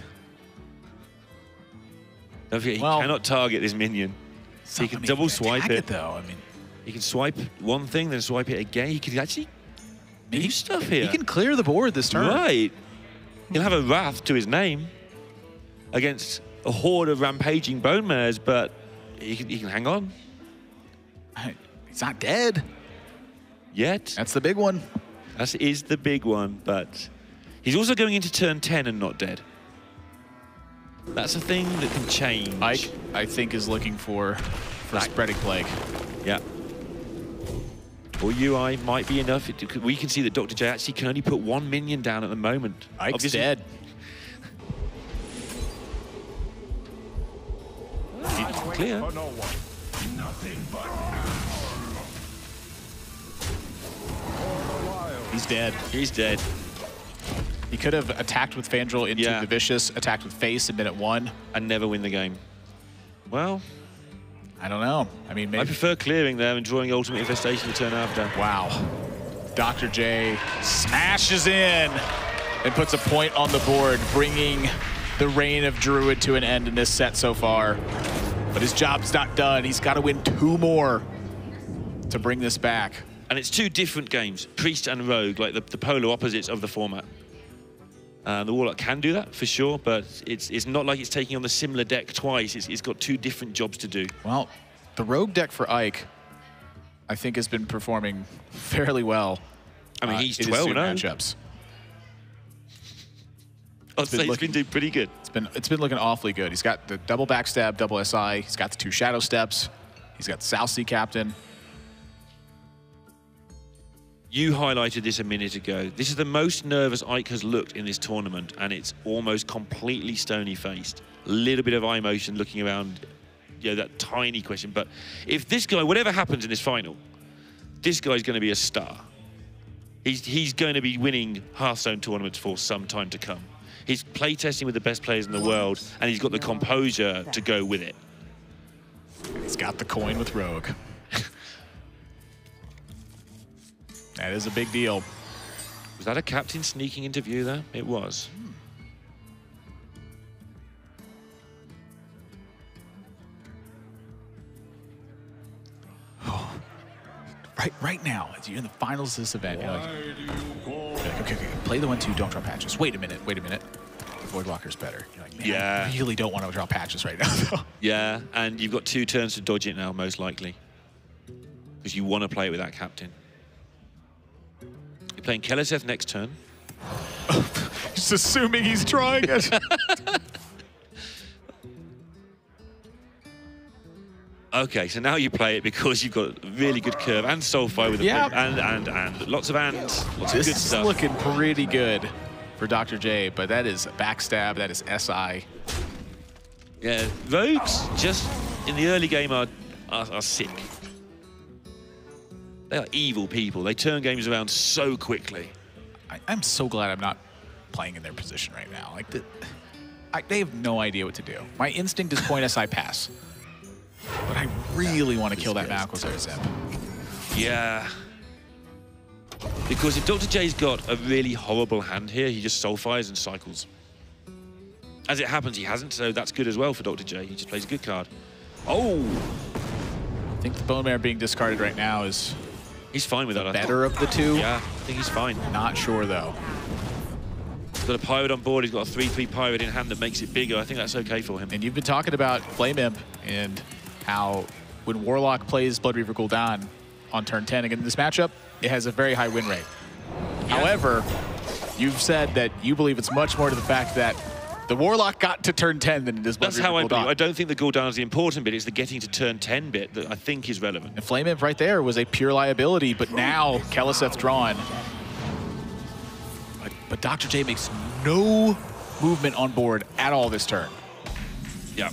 Don't forget, he cannot target this minion. So he can double swipe it. Though. I mean, he can swipe one thing, then swipe it again. He can actually do stuff here. He can clear the board this turn. Right. He'll have a Wrath to his name against a horde of rampaging bone mares, but he can hang on. He's not dead. Yet. That's the big one. That is the big one, but he's also going into turn 10 and not dead. That's a thing that can change. Ike, I think, is looking for Spreading Plague. Yeah. Or UI might be enough. We can see that Dr. J actually can only put 1 minion down at the moment. Ike's obviously dead. Clear. For no one. Nothing but He's dead. He's dead. He could have attacked with Fandral into the Vicious, attacked with Face, and been at 1. And never win the game. Well, I don't know. I mean, maybe... I prefer clearing there and drawing Ultimate Infestation the turn after. Wow. Dr. J smashes in and puts a point on the board, bringing the reign of Druid to an end in this set so far. But his job's not done. He's got to win 2 more to bring this back. And it's 2 different games, Priest and Rogue, like the polar opposites of the format. The Warlock can do that, for sure, but it's not like it's taking on the similar deck twice. It's got 2 different jobs to do. Well, the Rogue deck for Ike, I think, has been performing fairly well. I mean, he's 12-0. Matchups. I'd say he's been doing pretty good. It's been looking awfully good. He's got the double backstab, double SI. He's got the 2 Shadow Steps. He's got the South Sea Captain. You highlighted this a minute ago. This is the most nervous Ike has looked in this tournament, and it's almost completely stony-faced. A little bit of eye motion looking around, that tiny question. But if this guy, whatever happens in this final, this guy's going to be a star. He's going to be winning Hearthstone tournaments for some time to come. He's playtesting with the best players in the world, and he's got the composure to go with it. He's got the coin with Rogue. That is a big deal. Was that a captain sneaking into view there? It was. Right now, as you're in the finals of this event, you're like, okay, play the 1-2, don't draw patches. Wait a minute. Voidwalker's better. You're like, man, Yeah. I really don't want to draw patches right now. Yeah, and you've got 2 turns to dodge it now, most likely. Because you want to play it with that captain. You're playing Keleseth next turn. Just assuming he's drawing it. Okay, so now you play it because you've got a really good curve and Soulfire with and lots of ands, lots of good This is stuff. looking pretty good for Dr. J, but that is backstab, that is SI. Yeah, Rogues just in the early game are sick. They are evil people. They turn games around so quickly. I'm so glad I'm not playing in their position right now. Like they have no idea what to do. My instinct is point SI pass. But I really want to kill that Malchazar Zip. Yeah. Because if Dr. J's got a really horrible hand here, he just Soulfires and cycles. As it happens, he hasn't, so that's good as well for Dr. J. He just plays a good card. Oh! I think the Bone Mare being discarded right now is He's fine with that, I think. better of the two. Yeah, I think he's fine. Not sure, though. He's got a Pirate on board. He's got a 3/3 Pirate in hand that makes it bigger. I think that's okay for him. And you've been talking about Flame Imp and how when Warlock plays Blood Reaver Gul'dan on turn 10 against this matchup, it has a very high win rate. Yeah. However, you've said that you believe it's much more to the fact that the Warlock got to turn 10 than it is Blood That's Reaver how I Gul'dan. believe. I don't think the Gul'dan is the important bit. It's the getting to turn 10 bit that I think is relevant. And Flame Imp right there was a pure liability, but now Keleseth's drawn. But Dr. J makes no movement on board at all this turn. Yeah.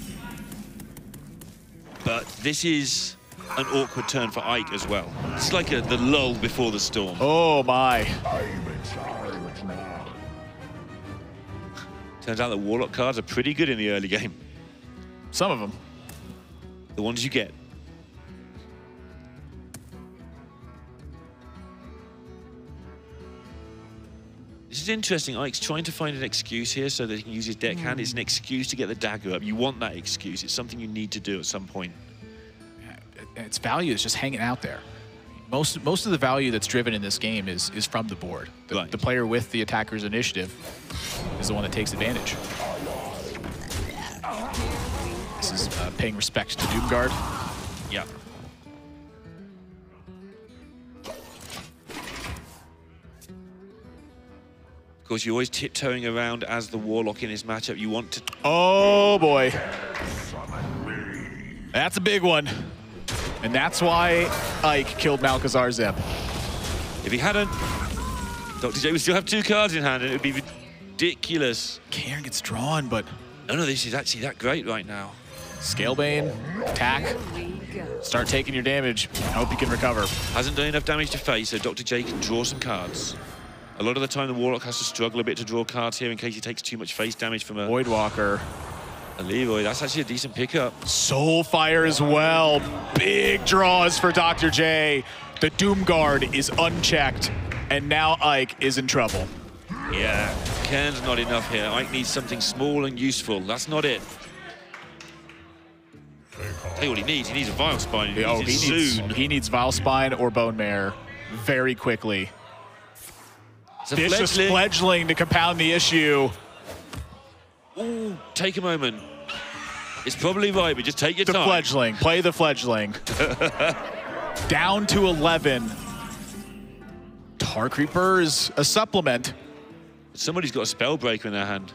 But this is an awkward turn for Ike as well. It's like the lull before the storm. Oh my. Turns out that Warlock cards are pretty good in the early game. Some of them. The ones you get. This is interesting. Ike's trying to find an excuse here so that he can use his deck hand. It's an excuse to get the dagger up. You want that excuse. It's something you need to do at some point. Its value is just hanging out there. Most of the value that's driven in this game is from the board. Right. The player with the attacker's initiative is the one that takes advantage. This is paying respect to Doomguard. Yeah. Of course, you're always tiptoeing around as the Warlock in this matchup. You want to... Oh boy. That's a big one. And that's why Ike killed Malchazar Zip. If he hadn't, Dr. J would still have 2 cards in hand, and it would be ridiculous. Cairn gets drawn, but No, this is actually that great right now. Scalebane, attack, start taking your damage. I hope you can recover. Hasn't done enough damage to face, so Dr. J can draw some cards. A lot of the time, the Warlock has to struggle a bit to draw cards here in case he takes too much face damage from a Voidwalker. Leroy. That's actually a decent pickup. Soulfire as well. Big draws for Dr. J. The Doomguard is unchecked, and now Ike is in trouble. Yeah, Cairn's not enough here. Ike needs something small and useful. That's not it. Tell you what he needs. He needs a Vile Spine. He needs Vile Spine or Bone Mare very quickly. It's a Vicious fledgling. Fledgling to compound the issue. Ooh, take a moment. It's probably right, but just take your The time. Fledgling. Play the Fledgling. Down to 11. Tar Creeper is a supplement. Somebody's got a Spellbreaker in their hand.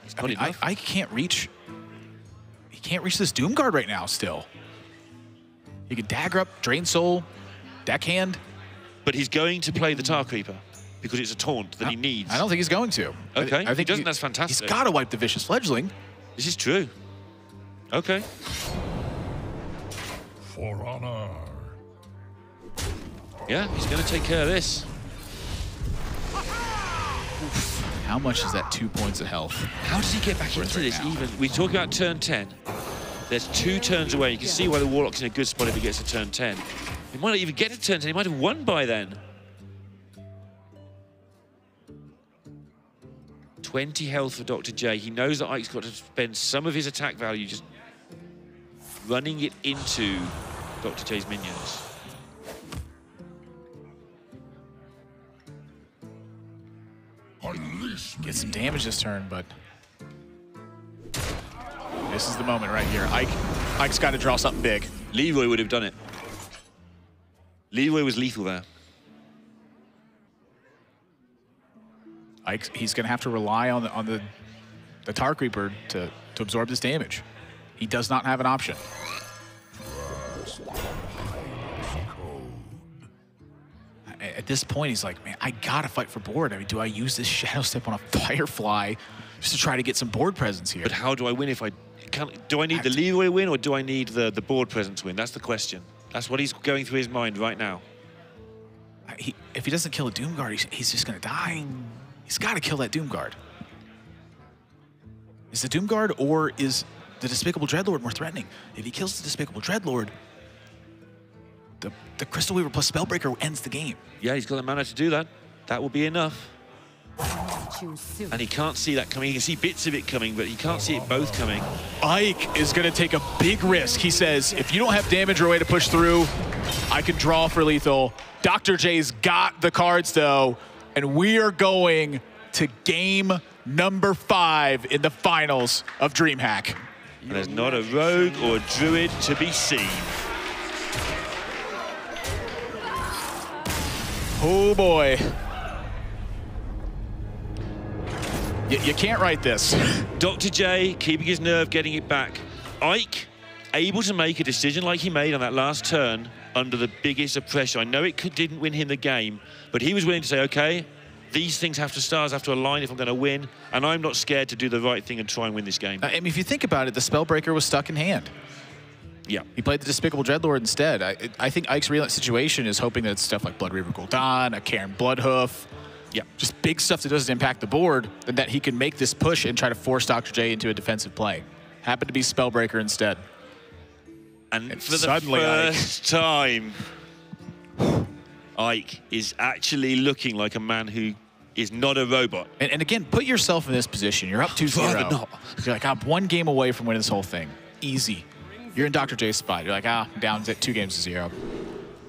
It's not enough. I can't reach. He can't reach this Doomguard right now still. He can dagger up, Drain Soul, Deckhand. But he's going to play the Tar Creeper because it's a taunt that he needs. I don't think he's going to. Okay, I think he doesn't. That's fantastic. He's got to wipe the Vicious Fledgling. This is true. Okay. For honor. Yeah, he's going to take care of this. How much is that 2 points of health? How does he get back into this even? We talk about turn 10. There's 2 turns away. You can see why the Warlock's in a good spot if he gets to turn 10. He might not even get to turn 10. He might have won by then. 20 health for Dr. J. He knows that Ike's got to spend some of his attack value just running it into Dr. J's minions. Get some damage this turn, but this is the moment right here. Ike's got to draw something big. Leroy would have done it. Leroy was lethal there. He's going to have to rely on the Tar Creeper to absorb this damage. He does not have an option. At this point, he's like, man, I got to fight for board. I mean, do I use this Shadow Step on a Firefly just to try to get some board presence here? But how do I win if I can't? Do I need the Leroy win or do I need the board presence win? That's the question. That's what he's going through his mind right now. If he doesn't kill a Doomguard, he's just going to die. He's got to kill that Doomguard. Is the Doomguard or is the Despicable Dreadlord more threatening? If he kills the Despicable Dreadlord, the Crystal Weaver plus Spellbreaker ends the game. Yeah, he's got the mana to do that. That will be enough. And he can't see that coming. He can see bits of it coming, but he can't see it both coming. Ike is going to take a big risk. He says, if you don't have damage or a way to push through, I can draw for lethal. Dr. J's got the cards, though, and we are going to game number 5 in the finals of DreamHack. And there's not a rogue or a druid to be seen. Oh, boy. You can't write this. Dr. J keeping his nerve, getting it back. Ike able to make a decision like he made on that last turn under the biggest of pressure. I know it didn't win him the game, but he was willing to say, okay, these things stars have to align if I'm going to win, and I'm not scared to do the right thing and try and win this game. I mean, if you think about it, the Spellbreaker was stuck in hand. Yeah. He played the Despicable Dreadlord instead. I think Ike's real situation is hoping that it's stuff like Blood Reaver Gul'dan, a Cairn Bloodhoof, just big stuff that doesn't impact the board, and that he can make this push and try to force Dr. J into a defensive play. Happened to be Spellbreaker instead. And for the first time, Ike is actually looking like a man who is not a robot. And again, put yourself in this position. You're up 2-0. You're like, I'm 1 game away from winning this whole thing. Easy. You're in Dr. J's spot. You're like, down 2 games to 0.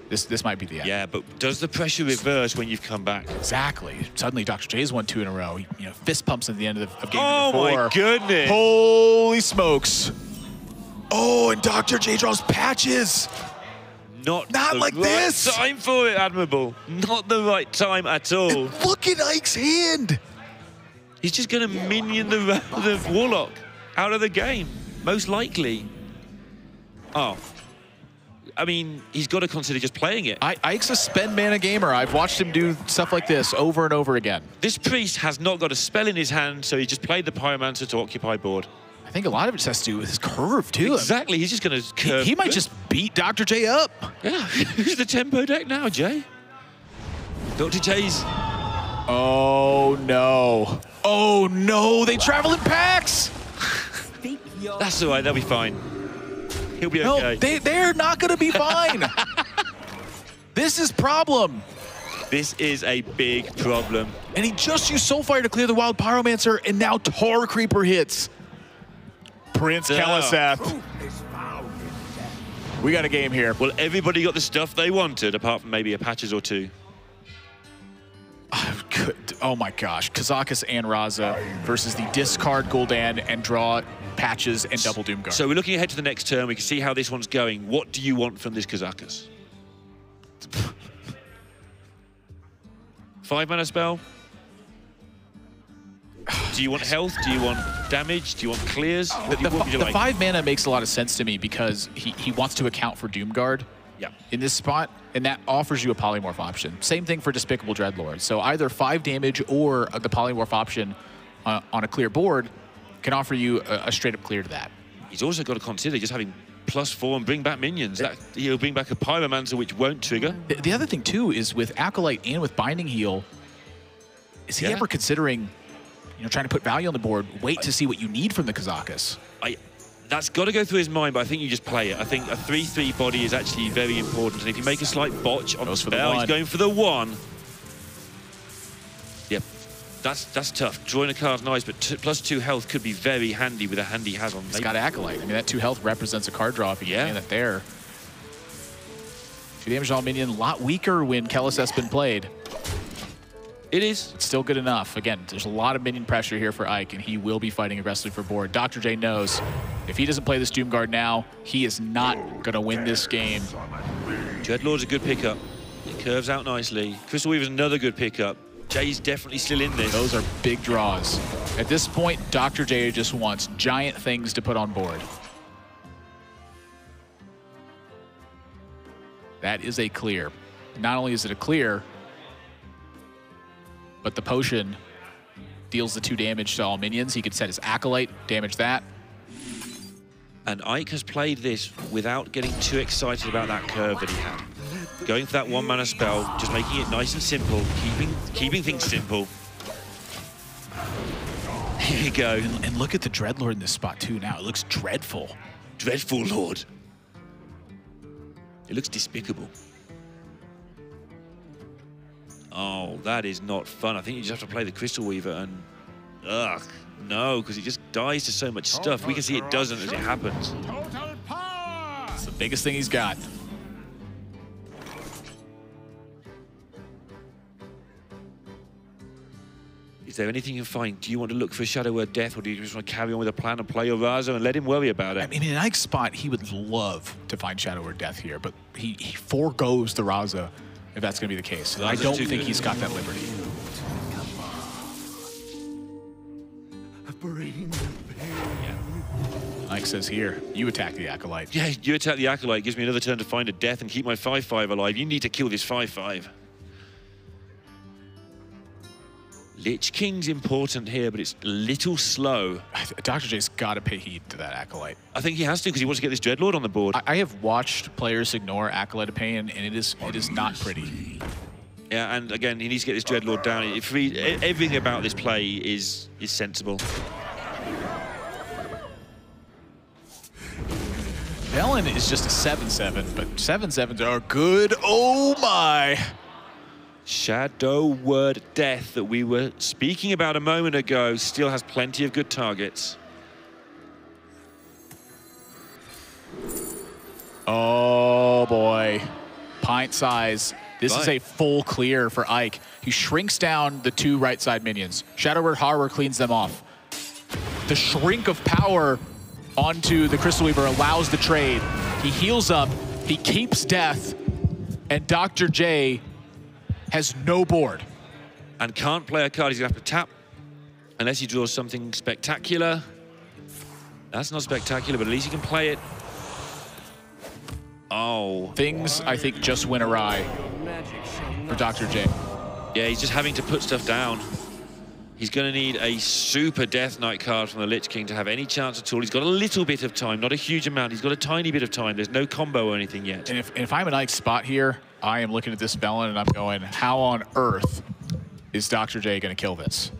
This might be the end. Yeah, but does the pressure reverse when you've come back? Exactly. Suddenly, Dr. J's won 2 in a row. He, fist pumps at the end of game number 4. Oh my goodness! Holy smokes! Oh, and Dr. J draws patches. Not like right this. Time for it, Admirable. Not the right time at all. And look at Ike's hand. He's just going to minion the Warlock out of the game, most likely. Oh. I mean, he's got to consider just playing it. Ike's a spend mana gamer. I've watched him do stuff like this over and over again. This Priest has not got a spell in his hand, so he just played the Pyromancer to occupy board. I think a lot of it has to do with his curve, too. Exactly. He's just going to curve. He might just beat Dr. J up. Yeah. Who's the tempo deck now, Jay? Dr. J's. Oh, no. Oh, no. They travel in packs. That's all right. They'll be fine. He'll be okay. No, they're not going to be fine. This is problem. This is a big problem. And he just used Soulfire to clear the Wild Pyromancer, and now Tar Creeper hits. Prince Kalasath. We got a game here. Well, everybody got the stuff they wanted, apart from maybe a patches or 2. Oh my gosh. Kazakus and Raza versus the discard Gul'dan and draw patches and double Doomguard. So we're looking ahead to the next turn. We can see how this one's going. What do you want from this Kazakus? 5 mana spell? Do you want health? Do you want damage? Do you want clears? The 5 mana makes a lot of sense to me because he wants to account for Doomguard in this spot, and that offers you a polymorph option. Same thing for Despicable Dreadlord. So either 5 damage or the polymorph option on a clear board can offer you a straight-up clear to that. He's also got to consider just having +4 and bring back minions. He'll bring back a Pyromancer, which won't trigger. The other thing, too, is with Acolyte and with Binding Heal, is he ever considering, trying to put value on the board, wait to see what you need from the Kazakus? That's got to go through his mind, but I think you just play it. I think a 3/3 body is actually very important, and if you make a slight botch on the spell, he's going for the 1. Yep, that's tough. Drawing a card's nice, but +2 health could be very handy with a hand he has on. He's got Acolyte. I mean, that 2 health represents a card draw if you can it there. 2 damage to all minion, a lot weaker when Kellis has been played. It is. It's still good enough. Again, there's a lot of minion pressure here for Ike, and he will be fighting aggressively for board. Dr. J knows if he doesn't play this Doomguard now, he is not going to win this game. Dreadlord's a good pickup. It curves out nicely. Crystal Weaver's another good pickup. Jay's definitely still in this. Those are big draws. At this point, Dr. J just wants giant things to put on board. That is a clear. Not only is it a clear, but the potion deals the 2 damage to all minions. He could set his Acolyte, damage that. And Ike has played this without getting too excited about that curve that he had. Going for that 1 mana spell, just making it nice and simple, keeping things simple. Here you go. And look at the Dreadlord in this spot too now. It looks dreadful. Dreadful Lord. It looks despicable. Oh, that is not fun. I think you just have to play the Crystal Weaver and... Ugh, no, because it just dies to so much stuff. We can see it doesn't as it happens. Total power! It's the biggest thing he's got. Is there anything you can find? Do you want to look for a Shadow Word Death, or do you just want to carry on with a plan and play your Razo and let him worry about it? I mean, in Ike's spot, he would love to find Shadow Word Death here, but he forgoes the Razo if that's going to be the case. I don't think he's got that liberty. Ike says here, you attack the Acolyte. Yeah, you attack the Acolyte, gives me another turn to find a death and keep my 5/5 alive. You need to kill this 5/5. Lich King's important here, but it's a little slow. Dr. J's got to pay heed to that Acolyte. I think he has to, because he wants to get this Dreadlord on the board. I have watched players ignore Acolyte of Pain, and it is not pretty. Yeah, and again, he needs to get this Dreadlord down. Everything about this play is sensible. Velen is just a 7/7, but 7/7s are good. Oh my! Shadow Word Death that we were speaking about a moment ago still has plenty of good targets. Oh boy. Pint size. This is a full clear for Ike. He shrinks down the 2 right side minions. Shadow Word Horror cleans them off. The shrink of power onto the Crystal Weaver allows the trade. He heals up, he keeps death, and Dr. J has no board. And can't play a card he's going to have to tap unless he draws something spectacular. That's not spectacular, but at least he can play it. Oh. Things, I think, just went awry for Dr. J. Yeah, he's just having to put stuff down. He's going to need a super Death Knight card from the Lich King to have any chance at all. He's got a little bit of time, not a huge amount. He's got a tiny bit of time. There's no combo or anything yet. And if I'm in Ike's spot here, I am looking at this Velen and I'm going, how on earth is Dr. J going to kill this?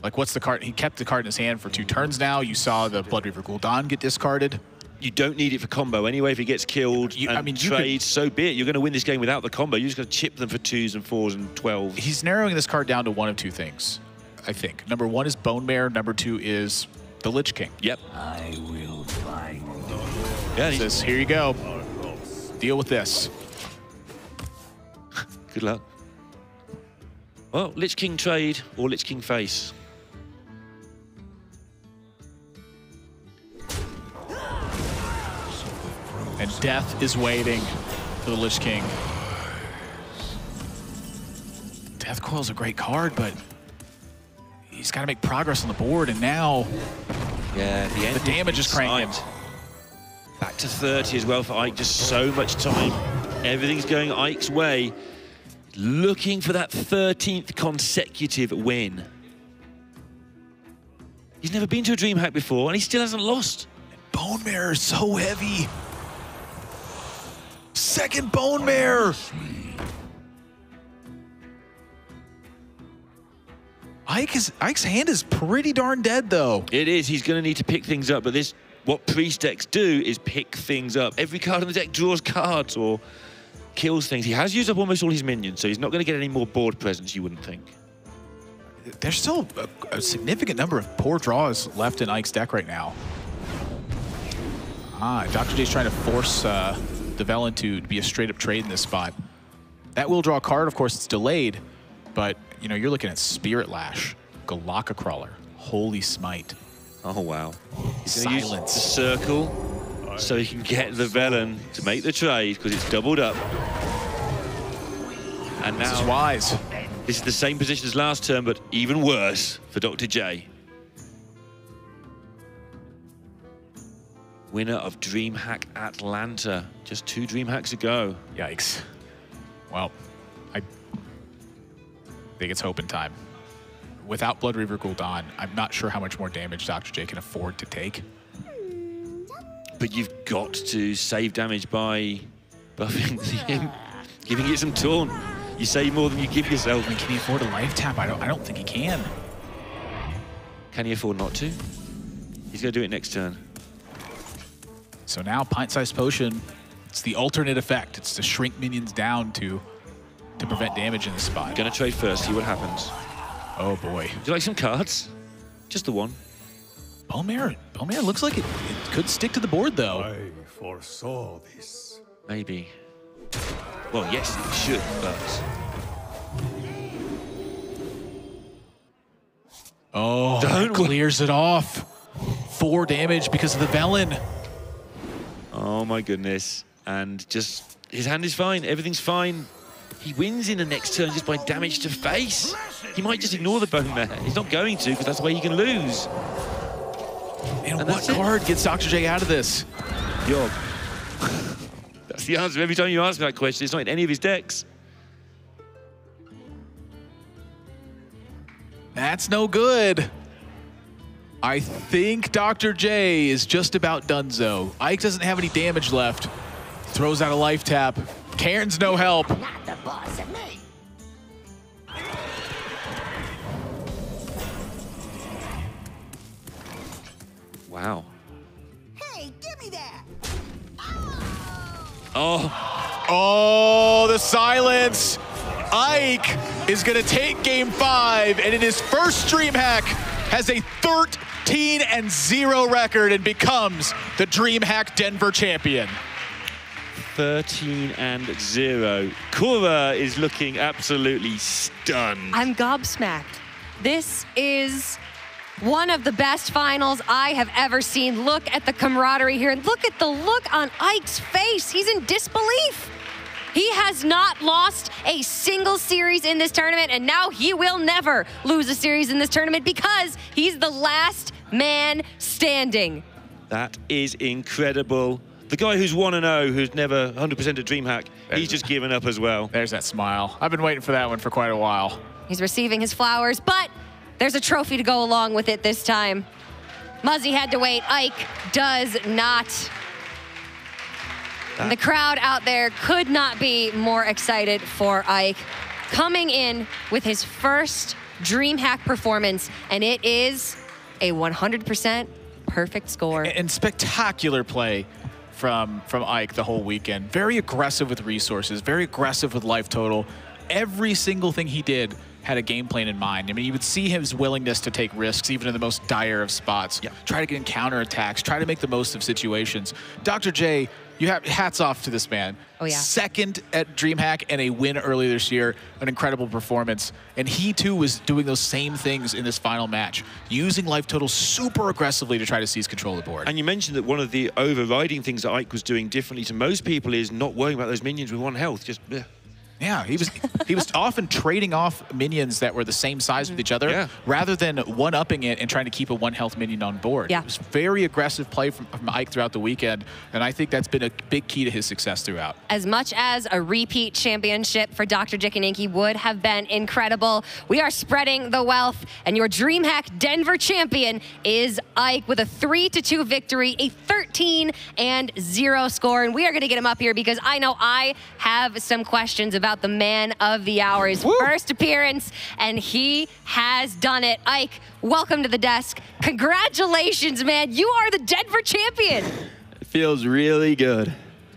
Like, what's the card? He kept the card in his hand for 2 turns now. You saw the Blood Reaver Gul'dan get discarded. You don't need it for combo anyway. If he gets killed trades, so be it. You're going to win this game without the combo. You're just going to chip them for 2s and 4s and 12s. He's narrowing this card down to one of 2 things, I think. Number 1 is Bone Mare. Number 2 is the Lich King. Yep. I will find. Yeah, He says, here you go. Deal with this. Good luck. Well, Lich King trade or Lich King face. And death is waiting for the Lich King. Death Coil's a great card, but he's got to make progress on the board, and now the damage is cranking. Back to 30 as well for Ike, just so much time. Everything's going Ike's way. Looking for that 13th consecutive win. He's never been to a DreamHack before, and he still hasn't lost. Bone Mare is so heavy. Second Bone Mare. Ike's hand is pretty darn dead, though. It is. He's going to need to pick things up, but what Prix decks do is pick things up. Every card in the deck draws cards or kills things. He has used up almost all his minions, so he's not going to get any more board presence, you wouldn't think. There's still a significant number of poor draws left in Ike's deck right now. Dr. J's trying to force the Velen to be a straight-up trade in this spot. That will draw a card. Of course, it's delayed, but you know, you're looking at Spirit Lash, Galaka Crawler, Holy Smite. Oh, wow. He's Silence. Use the circle so he can get the Velen to make the trade because it's doubled up. And now, This is wise. This is the same position as last turn, but even worse for Dr. J. Winner of DreamHack Atlanta. Just 2 DreamHacks ago. Yikes. Well, I think it's hoping time. Without Blood Reaver Gul'dan, I'm not sure how much more damage Dr. J can afford to take. But you've got to save damage by buffing him, giving it some taunt. You save more than you give yourself. I mean, can he afford a life tap? I don't think he can. Can he afford not to? He's going to do it next turn. So now Pint-Sized Potion, it's the alternate effect. It's to shrink minions down to prevent damage in the spot. Going to trade first, see what happens. Oh boy. Would you like some cards? Just the one. Bone Mare looks like it could stick to the board though. I foresaw this. Maybe. Well, yes, it should, but... Oh, Don't clears it off. 4 damage because of the Velen. Oh my goodness. And just, his hand is fine, everything's fine. He wins in the next turn just by damage to face. He might just ignore the Bone Mare. He's not going to, because that's the way he can lose. And what card gets Dr. J out of this? Yogg. That's the answer every time you ask me that question. It's not in any of his decks. That's no good. I think Dr. J is just about donezo. Ike doesn't have any damage left. Throws out a life tap. Karen's no help. Not the boss of me. Wow. Hey, give me that. Oh, Oh, the silence. Ike is going to take game 5, and in his first DreamHack has a 13-0 record and becomes the DreamHack Denver champion. 13-0. Cora is looking absolutely stunned. I'm gobsmacked. This is one of the best finals I have ever seen. Look at the camaraderie here, and look at the look on Ike's face. He's in disbelief. He has not lost a single series in this tournament, and now he will never lose a series in this tournament because he's the last man standing. That is incredible. The guy who's 1-0, who's never 100% at DreamHack, he's just given up as well. There's that smile. I've been waiting for that one for quite a while. He's receiving his flowers, but there's a trophy to go along with it this time. Muzzy had to wait. Ike does not. And the crowd out there could not be more excited for Ike. Coming in with his first DreamHack performance, and it is a 100% perfect score. And spectacular play from Ike the whole weekend. Very aggressive with resources, very aggressive with life total. Every single thing he did had a game plan in mind. I mean, you would see his willingness to take risks, even in the most dire of spots. Yeah. Try to get in counterattacks, try to make the most of situations. Dr. J, you have hats off to this man. Oh, yeah. Second at DreamHack and a win earlier this year, an incredible performance. And he too was doing those same things in this final match, using life total super aggressively to try to seize control of the board. And you mentioned that one of the overriding things that Ike was doing differently to most people is not worrying about those minions with 1 health. Just Yeah, he was often trading off minions that were the same size with each other, rather than one-upping it and trying to keep a one-health minion on board. Yeah. It was very aggressive play from Ike throughout the weekend, and I think that's been a big key to his success throughout. As much as a repeat championship for Dr. Drjikininki would have been incredible, we are spreading the wealth, and your DreamHack Denver champion is Ike with a 3-2 victory, a 13-0 score, and we are going to get him up here because I know I have some questions about the man of the hour, his first appearance, and he has done it. Ike, welcome to the desk. Congratulations, man. You are the Denver champion. It feels really good.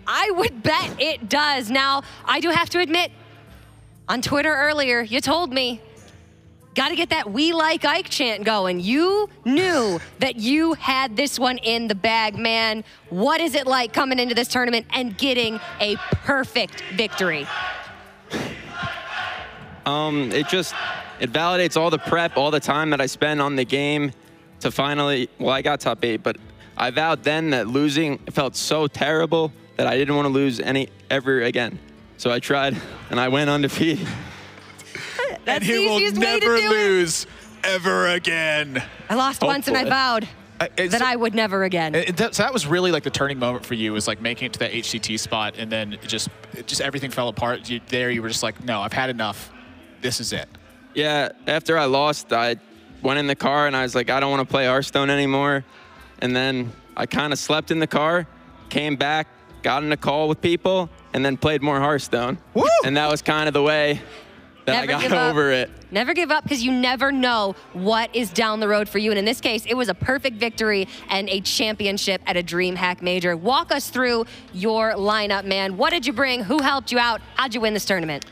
I would bet it does. Now, I do have to admit, on Twitter earlier, you told me, got to get that "We Like Ike" chant going. You knew that you had this one in the bag, man. What is it like coming into this tournament and getting a perfect victory? It validates all the prep, all the time that I spend on the game to finally, well, I got top 8, but I vowed then that losing felt so terrible that I didn't want to lose ever again. So I tried, and I went undefeated. That's and he will never lose ever again. I lost once and I vowed that I would never again. So that was really like the turning moment for you, was like making it to that HCT spot, and then just everything fell apart. You were just like, no, I've had enough. This is it. Yeah, after I lost, I went in the car and I was like, I don't want to play Hearthstone anymore. And then I kind of slept in the car, came back, got in a call with people, and then played more Hearthstone. Woo! And that was kind of the way that I got over it. Never give up, because you never know what is down the road for you. And in this case, it was a perfect victory and a championship at a DreamHack Major. Walk us through your lineup, man. What did you bring? Who helped you out? How'd you win this tournament?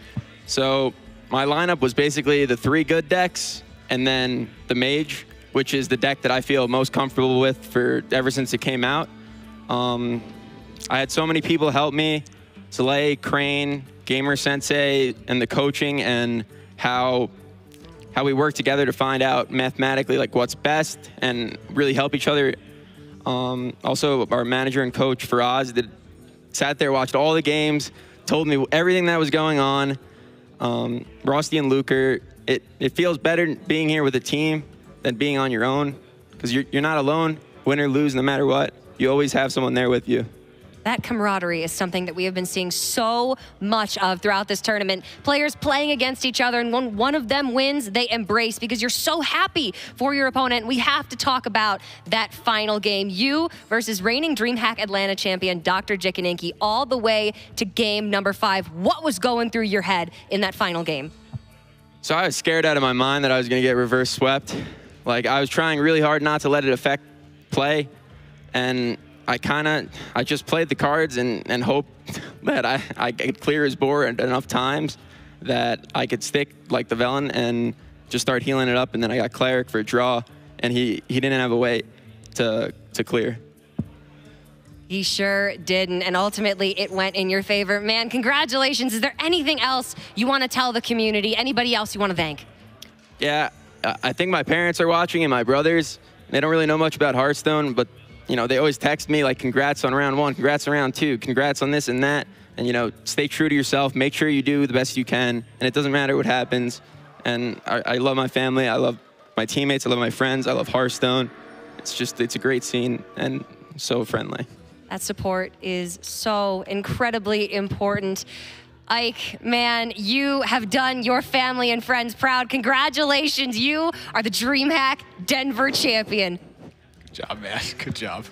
So my lineup was basically the 3 good decks and then the Mage, which is the deck that I feel most comfortable with ever since it came out. I had so many people help me. Soleil, Crane, Gamer Sensei, and the coaching, and how we work together to find out mathematically like what's best and really help each other. Also, our manager and coach Faraz sat there, watched all the games, told me everything that was going on. Rosti and Luker, it feels better being here with a team than being on your own, because you're not alone, win or lose, no matter what. You always have someone there with you. That camaraderie is something that we have been seeing so much of throughout this tournament. Players playing against each other, and when one of them wins, they embrace, because you're so happy for your opponent. We have to talk about that final game. You versus reigning DreamHack Atlanta champion, Dr. Drjikininki, all the way to game number 5. What was going through your head in that final game? So I was scared out of my mind that I was going to get reverse swept. Like, I was trying really hard not to let it affect play, and I just played the cards and hoped that I could clear his board enough times that I could stick like the Velen and just start healing it up. And then I got Cleric for a draw, and he didn't have a way to clear. He sure didn't, and ultimately it went in your favor. Man, congratulations. Is there anything else you want to tell the community? Anybody else you want to thank? Yeah, I think my parents are watching and my brothers. They don't really know much about Hearthstone, but you know, they always text me like, congrats on round 1, congrats on round 2, congrats on this and that. And, you know, stay true to yourself. Make sure you do the best you can. And it doesn't matter what happens. And I love my family. I love my teammates. I love my friends. I love Hearthstone. It's a great scene and so friendly. That support is so incredibly important. Ike, man, you have done your family and friends proud. Congratulations. You are the DreamHack Denver champion. Good job, man. Good job.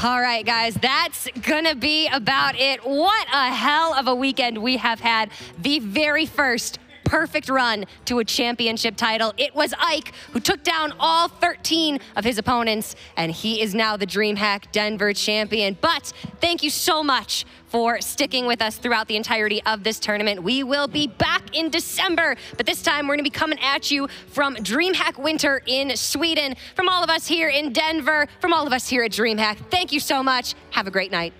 All right, guys, that's gonna be about it. What a hell of a weekend we have had. The very first perfect run to a championship title. It was Ike who took down all 13 of his opponents, and he is now the DreamHack Denver champion. But thank you so much for sticking with us throughout the entirety of this tournament. We will be back in December, but this time we're gonna be coming at you from DreamHack Winter in Sweden. From all of us here in Denver, from all of us here at DreamHack, thank you so much. Have a great night.